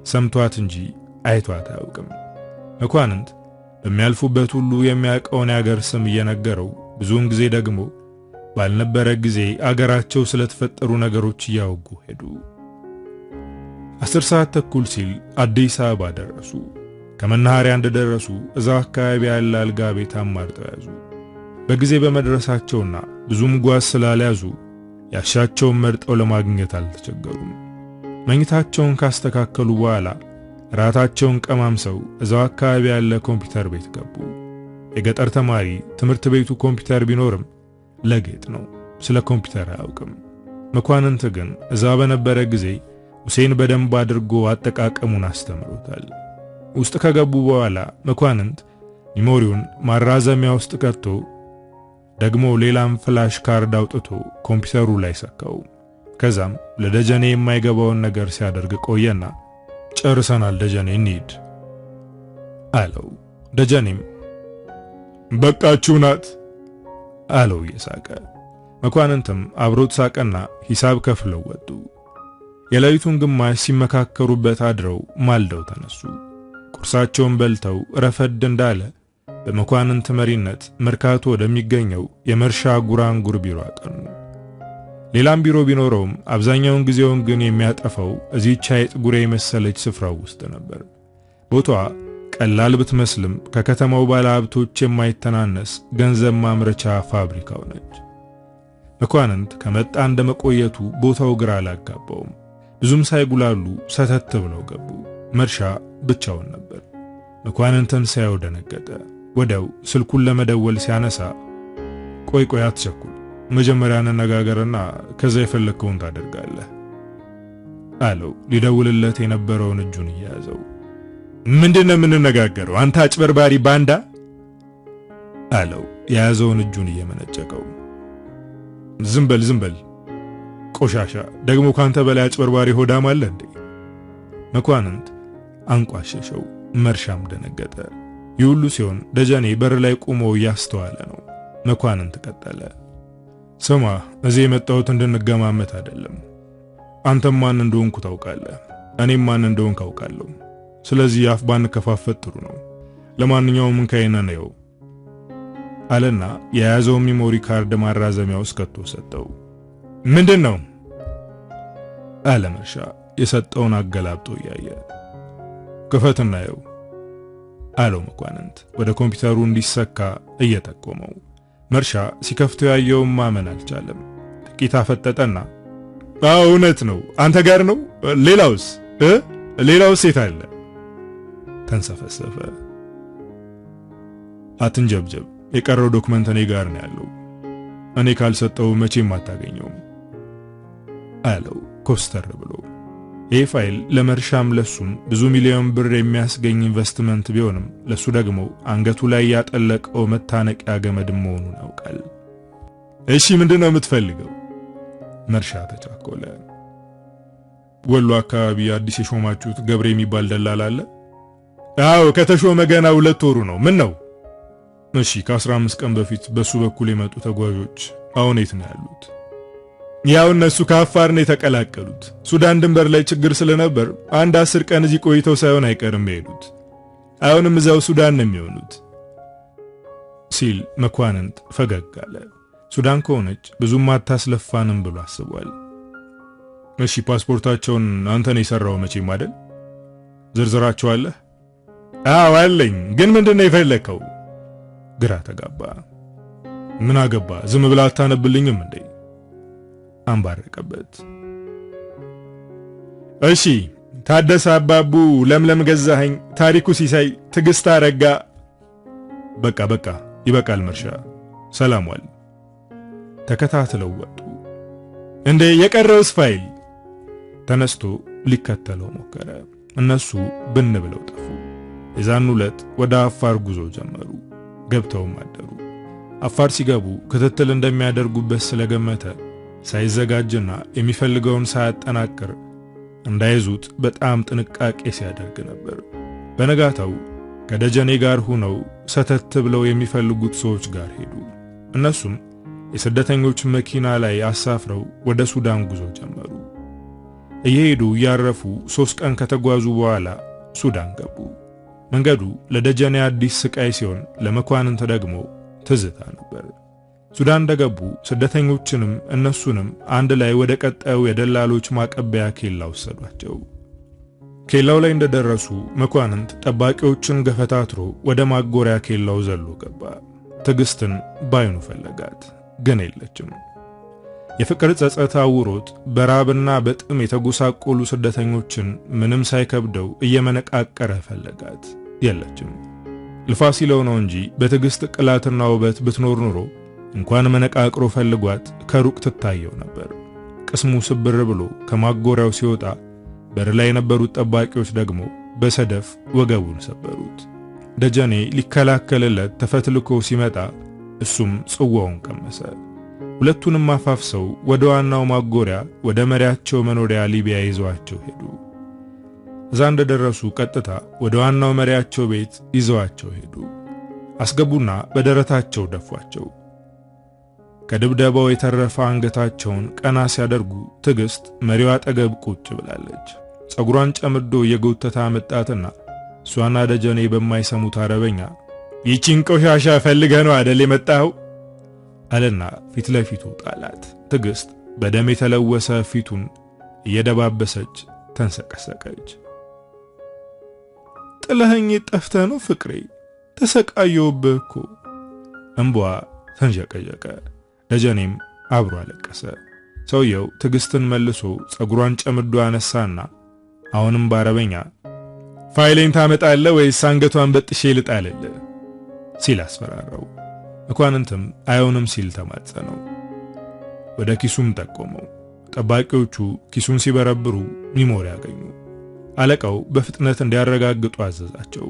ሰምቷት እንጂ አይቷት አያውቅም። መኳንንት በሚያልፉበት ሁሉ የሚያውቀውን የአገር ስም እየነገረው ብዙውን ጊዜ ደግሞ ባልነበረ ጊዜ አገራቸው ስለተፈጠሩ ነገሮች እያወጉ ሄዱ። 10 ሰዓት ተኩል ሲል አዲስ አበባ ደረሱ። ከመናኸሪያ እንደደረሱ እዛው አካባቢ ያለ አልጋ ቤት አማርጠው ያዙ። በጊዜ በመድረሳቸውና ብዙም ጓዝ ስላልያዙ ያሻቸውን መርጠው ለማግኘት አልተቸገሩም። መኝታቸውን ካስተካከሉ በኋላ ራታቸውን ቀማምሰው እዛው አካባቢ ያለ ኮምፒውተር ቤት ገቡ። የገጠር ተማሪ ትምህርት ቤቱ ኮምፒውተር ቢኖርም ለጌጥ ነው፣ ስለ ኮምፒውተር አያውቅም። መኳንንት ግን እዛ በነበረ ጊዜ ሁሴን በደንብ አድርጎ አጠቃቀሙን አስተምሮታል። ውስጥ ከገቡ በኋላ መኳንንት ሚሞሪውን ማራዘሚያ ውስጥ ከቶ ደግሞ ሌላም ፍላሽ ካርድ አውጥቶ ኮምፒውተሩ ላይ ሰካው። ከዛም ለደጀኔ የማይገባውን ነገር ሲያደርግ ቆየና ጨርሰናል ደጀኔ እንሂድ አለው። ደጀኔም በቃችሁ ናት አለው እየሳቀ። መኳንንትም አብሮት ሳቀና ሂሳብ ከፍለው ወጡ። የሌሊቱን ግማሽ ሲመካከሩበት አድረው ማልደው ተነሱ። ቁርሳቸውን በልተው ረፈድ እንዳለ በመኳንንት መሪነት መርካቶ ወደሚገኘው የመርሻ ጉራንጉር ቢሮ አቀኑ። ሌላም ቢሮ ቢኖረውም አብዛኛውን ጊዜውን ግን የሚያጠፋው እዚህች አይጥ ጉሬ የመሰለች ስፍራው ውስጥ ነበር። ቦታዋ ቀላል ብትመስልም ከከተማው ባለሀብቶች የማይተናነስ ገንዘብ ማምረቻ ፋብሪካው ነች። መኳንንት ከመጣ እንደመቆየቱ ቦታው ግራ አላጋባውም። ብዙም ሳይጉላሉ ሰተት ብለው ገቡ። መርሻ ብቻውን ነበር። መኳንንትን ሳይው ደነገጠ። ወዲያው ስልኩን ለመደወል ሲያነሳ ቆይ አትቸኩል፣ መጀመሪያ እንነጋገርና ከዛ የፈለከውን ታደርጋለህ አለው። ሊደውልለት የነበረውን እጁን እያያዘው ምንድነው የምንነጋገረው አንተ አጭበርባሪ ባንዳ አለው የያዘውን እጁን እየመነጨቀው። ዝም በል ቆሻሻ፣ ደግሞ ካንተ በላይ አጭበርባሪ ሆዳም አለ እንዴ? መኳንንት አንቋሸሸው። መርሻም ደነገጠ። ይሁሉ ሲሆን ደጀኔ በር ላይ ቆሞ እያስተዋለ ነው። መኳንንት ቀጠለ። ስማ፣ እዚህ የመጣሁት እንድንገማመት አይደለም። አንተም ማን እንደሆንኩ ታውቃለህ፣ እኔም ማን እንደሆንኩ አውቃለሁ። ስለዚህ አፍ ባንከፋፈት ጥሩ ነው። ለማንኛውም እንካይና ነው አለና የያዘው ሚሞሪ ካርድ ማራዘሚያ ውስጥ ከቶ ሰጠው። ምንድነው አለ መርሻ የሰጠውን አገላብጦ እያየ። ክፈትና ያው አለው መኳንንት ወደ ኮምፒውተሩ እንዲሰካ እየጠቆመው። መርሻ ሲከፍተው ያየውን ማመን አልቻለም። ጥቂት አፈጠጠና አዎ እውነት ነው፣ አንተ ጋር ነው። ሌላውስ የት አለ? ተንሰፈሰፈ። አትንጀብጀብ፣ የቀረው ዶክመንት እኔ ጋር ነው ያለው። እኔ ካልሰጠው መቼም አታገኘውም አለው ኮስተር ብሎ። ይህ ፋይል ለመርሻም ለሱም ብዙ ሚሊዮን ብር የሚያስገኝ ኢንቨስትመንት ቢሆንም ለሱ ደግሞ አንገቱ ላይ ያጠለቀው መታነቂያ ገመድ መሆኑን ያውቃል። እሺ ምንድነው የምትፈልገው? መርሻ ተቻኮለ። ወሎ አካባቢ አዲስ የሾማችሁት ገብሬ የሚባል ደላላ አለ? አዎ ከተሾመ ገና 2 ወሩ ነው። ምን ነው? እሺ ከ15 ቀን በፊት በሱ በኩል የመጡ ተጓዦች አሁን የት ነው ያሉት? ያው እነሱ ከአፋር ነው የተቀላቀሉት። ሱዳን ድንበር ላይ ችግር ስለነበር 10 ቀን እዚህ ቆይተው ሳይሆን አይቀርም የሄዱት። አሁንም እዛው ሱዳን ነው የሚሆኑት ሲል መኳንንት ፈገግ አለ። ሱዳን ከሆነች ብዙም አታስለፋንም ብሎ አስቧል። እሺ ፓስፖርታቸውን አንተ ነው የሰራው መቼም አይደል? ዝርዝራቸው አለ? አዎ አለኝ። ግን ምንድነው የፈለከው? ግራ ተጋባ። ምን አገባ? ዝም ብላ አታነብልኝም እንዴ? አንባረቀበት። እሺ ታደሰ አባቡ፣ ለምለም ገዛኸኝ፣ ታሪኩ ሲሳይ፣ ትግስት አረጋ። በቃ ይበቃል መርሻ፣ ሰላም ዋል። ተከታትለው ወጡ። እንዴ የቀረውስ ፋይል? ተነስቶ ሊከተለው ሞከረ። እነሱ ብን ብለው ጠፉ። የዛን ዕለት ወደ አፋር ጉዞ ጀመሩ። ገብተውም አደሩ። አፋር ሲገቡ ክትትል እንደሚያደርጉበት ስለገመተ ሳይዘጋጅና የሚፈልገውን ሳያጠናቅር እንዳይዙት በጣም ጥንቃቄ ሲያደርግ ነበር። በነጋታው ከደጀኔ ጋር ሆነው ሰተት ብለው የሚፈልጉት ሰዎች ጋር ሄዱ። እነሱም የስደተኞች መኪና ላይ አሳፍረው ወደ ሱዳን ጉዞ ጀመሩ። እየሄዱ እያረፉ 3 ቀን ከተጓዙ በኋላ ሱዳን ገቡ። መንገዱ ለደጀኔ አዲስ ስቃይ ሲሆን ለመኳንንት ደግሞ ትዝታ ነበር። ሱዳን እንደገቡ ስደተኞችንም እነሱንም አንድ ላይ ወደ ቀጣዩ የደላሎች ማቀበያ ኬላ ወሰዷቸው። ኬላው ላይ እንደደረሱ መኳንንት ጠባቂዎችን ገፈታትሮ ወደ ማጎሪያ ኬላው ዘሎ ገባ። ትግስትን ባይኑ ፈለጋት፣ ግን የለችም። የፍቅር ጸጸት አውሮት በራብና በጥም የተጎሳቆሉ ስደተኞችን ምንም ሳይከብደው እየመነቃቀረ ፈለጋት፣ የለችም። ልፋ ሲለው ነው እንጂ በትግስት ቅላትና ውበት ብትኖር ኑሮ እንኳን መነቃቅሮ ፈልጓት ከሩቅ ትታየው ነበር። ቅስሙ ስብር ብሎ ከማጎሪያው ሲወጣ በር ላይ የነበሩት ጠባቂዎች ደግሞ በሰደፍ ወገቡን ሰበሩት። ደጀኔ ሊከላከልለት ተፈትልኮ ሲመጣ እሱም ጽዋውን ቀመሰ። ሁለቱንም አፋፍሰው ወደ ዋናው ማጎሪያ ወደ መሪያቸው መኖሪያ ሊቢያ ይዘዋቸው ሄዱ። እዛ እንደደረሱ ቀጥታ ወደ ዋናው መሪያቸው ቤት ይዘዋቸው ሄዱ። አስገቡና በደረታቸው ደፏቸው። ከድብደባው የተረፈ አንገታቸውን ቀና ሲያደርጉ ትግስት መሪዋ አጠገብ ቁጭ ብላለች። ጸጉሯን ጨምዶ የጎተታ መጣትና እሷና ደጀኔ በማይሰሙት አረበኛ ይቺን ቆሻሻ ፈልገህ ነው አይደል የመጣኸው አለና ፊት ለፊቱ ጣላት። ትግስት በደም የተለወሰ ፊቱን እየደባበሰች ተንሰቀሰቀች። ጥለኸኝ ጠፍተህ ነው ፍቅሬ? ተሰቃየሁብህ እኮ። እንቧ ተንዠቀዠቀ። ደጀኔም አብሮ አለቀሰ። ሰውየው ትግስትን መልሶ ጸጉሯን ጨምዶ አነሳና አሁንም በአረበኛ ፋይሌን ታመጣለህ ወይስ አንገቷን በጥሼ ልጣልልህ ሲል አስፈራራው። መኳንንትም አይሆንም ሲል ተማጸነው። ወደ ኪሱም ጠቆመው። ጠባቂዎቹ ኪሱን ሲበረብሩ ሚሞሪ ያገኙ። አለቃው በፍጥነት እንዲያረጋግጡ አዘዛቸው።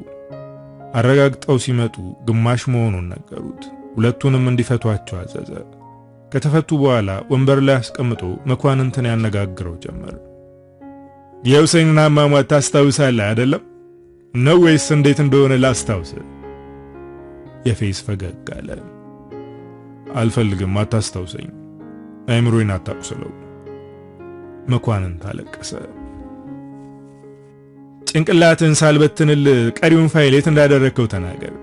አረጋግጠው ሲመጡ ግማሽ መሆኑን ነገሩት። ሁለቱንም እንዲፈቷቸው አዘዘ። ከተፈቱ በኋላ ወንበር ላይ አስቀምጦ መኳንንትን ያነጋግረው ጀመር። የሁሴንን አሟሟት ታስታውሳለህ አይደለም? ነው ወይስ እንዴት እንደሆነ ላስታውስ? የፌስ ፈገግ አለ። አልፈልግም፣ አታስታውሰኝ፣ አይምሮዬን አታቁስለው። መኳንንት አለቀሰ። ጭንቅላትን ሳልበትንል ቀሪውን ፋይል የት እንዳደረከው ተናገር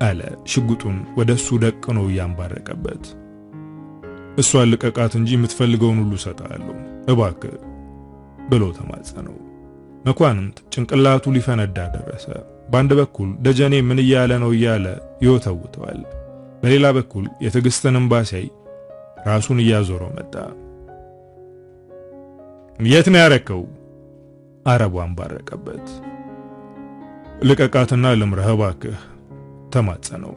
አለ፣ ሽጉጡን ወደሱ ደቅኖ እያንባረቀበት። እሷን ልቀቃት እንጂ የምትፈልገውን ሁሉ ሰጣለሁ እባክህ ብሎ ተማጸነው። መኳንንት ጭንቅላቱ ሊፈነዳ ደረሰ። በአንድ በኩል ደጀኔ ምን እያለ ነው እያለ ይወተውተዋል። በሌላ በኩል የትግስትን እንባ ሲያይ ራሱን እያዞረው መጣ። የት ነው ያረከው? አረቡ አንባረቀበት። ልቀቃትና ልምረህ እባክህ ተማጸነው።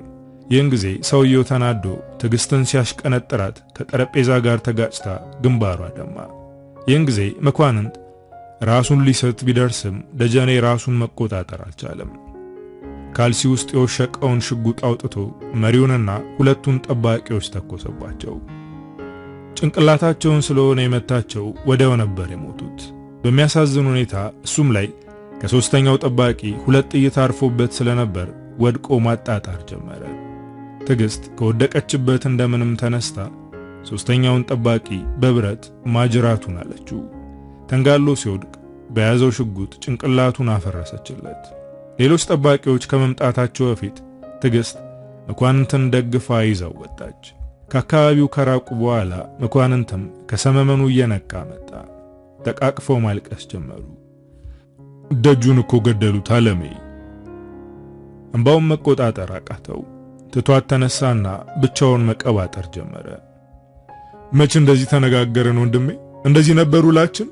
ይህን ጊዜ ሰውየው ተናዶ ትግስትን ሲያሽቀነጥራት ከጠረጴዛ ጋር ተጋጭታ ግንባሯ ደማ። ይህን ጊዜ መኳንንት ራሱን ሊሰጥ ቢደርስም ደጀኔ ራሱን መቆጣጠር አልቻለም። ካልሲ ውስጥ የወሸቀውን ሽጉጥ አውጥቶ መሪውንና ሁለቱን ጠባቂዎች ተኮሰባቸው። ጭንቅላታቸውን ስለሆነ የመታቸው ወዲያው ነበር የሞቱት። በሚያሳዝን ሁኔታ እሱም ላይ ከሶስተኛው ጠባቂ 2 ጥይት አርፎበት ስለነበር ወድቆ ማጣጣር ጀመረ። ትግስት ከወደቀችበት እንደምንም ተነስታ ሶስተኛውን ጠባቂ በብረት ማጅራቱን አለችው። ተንጋሎ ሲወድቅ በያዘው ሽጉጥ ጭንቅላቱን አፈረሰችለት። ሌሎች ጠባቂዎች ከመምጣታቸው በፊት ትዕግስት መኳንንትን ደግፋ ይዛው ወጣች። ከአካባቢው ከራቁ በኋላ መኳንንትም ከሰመመኑ እየነቃ መጣ። ተቃቅፈው ማልቀስ ጀመሩ። ደጁን እኮ ገደሉት አለሜ። እንባውን መቆጣጠር አቃተው። ትቷት ተነሳና ብቻውን መቀባጠር ጀመረ። መች እንደዚህ ተነጋገረን ወንድሜ? እንደዚህ ነበር ውላችን?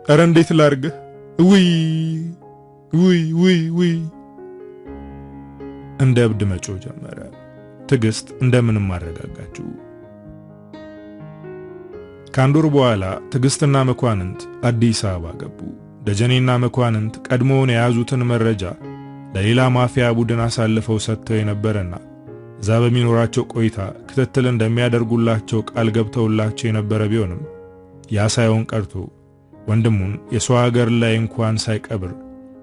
ኧረ እንዴት ላርግህ? ውይ ውይ ውይ ውይ። እንደ እብድ መጮህ ጀመረ። ትዕግስት እንደምንም አረጋጋችው። ከአንድ ወር በኋላ ትዕግስትና መኳንንት አዲስ አበባ ገቡ። ደጀኔና መኳንንት ቀድሞውን የያዙትን መረጃ ለሌላ ማፊያ ቡድን አሳልፈው ሰጥተው የነበረና እዛ በሚኖራቸው ቆይታ ክትትል እንደሚያደርጉላቸው ቃል ገብተውላቸው የነበረ ቢሆንም ያ ሳይሆን ቀርቶ ወንድሙን የሰው ሀገር ላይ እንኳን ሳይቀብር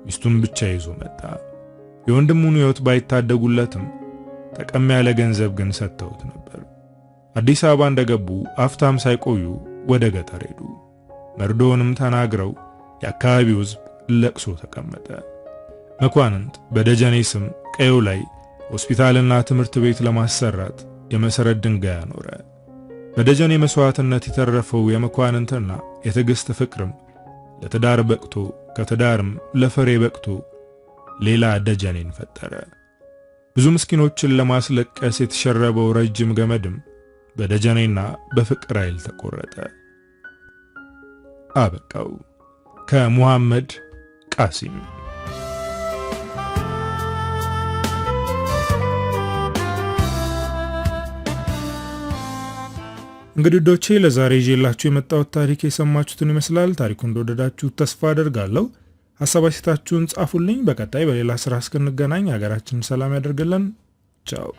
ሚስቱን ብቻ ይዞ መጣ። የወንድሙን ሕይወት ባይታደጉለትም ጠቀም ያለ ገንዘብ ግን ሰጥተውት ነበር። አዲስ አበባ እንደገቡ አፍታም ሳይቆዩ ወደ ገጠር ሄዱ። መርዶውንም ተናግረው የአካባቢው ሕዝብ ለቅሶ ተቀመጠ። መኳንንት በደጀኔ ስም ቀዩ ላይ ሆስፒታልና ትምህርት ቤት ለማሰራት የመሰረት ድንጋይ አኖረ። በደጀኔ መስዋዕትነት የተረፈው የመኳንንትና የትዕግስት ፍቅርም ለትዳር በቅቶ ከትዳርም ለፍሬ በቅቶ ሌላ ደጀኔን ፈጠረ። ብዙ ምስኪኖችን ለማስለቀስ የተሸረበው ረጅም ገመድም በደጀኔና በፍቅር ኃይል ተቆረጠ። አበቃው። ከሙሐመድ ቃሲም። እንግዲህ ዶቼ ለዛሬ ይዤላችሁ የመጣሁት ታሪክ የሰማችሁትን ይመስላል። ታሪኩን እንደወደዳችሁት ተስፋ አደርጋለሁ። ሐሳብ አስተያየታችሁን ጻፉልኝ። በቀጣይ በሌላ ስራ እስክንገናኝ ሀገራችንን ሰላም ያደርግልን። ቻው።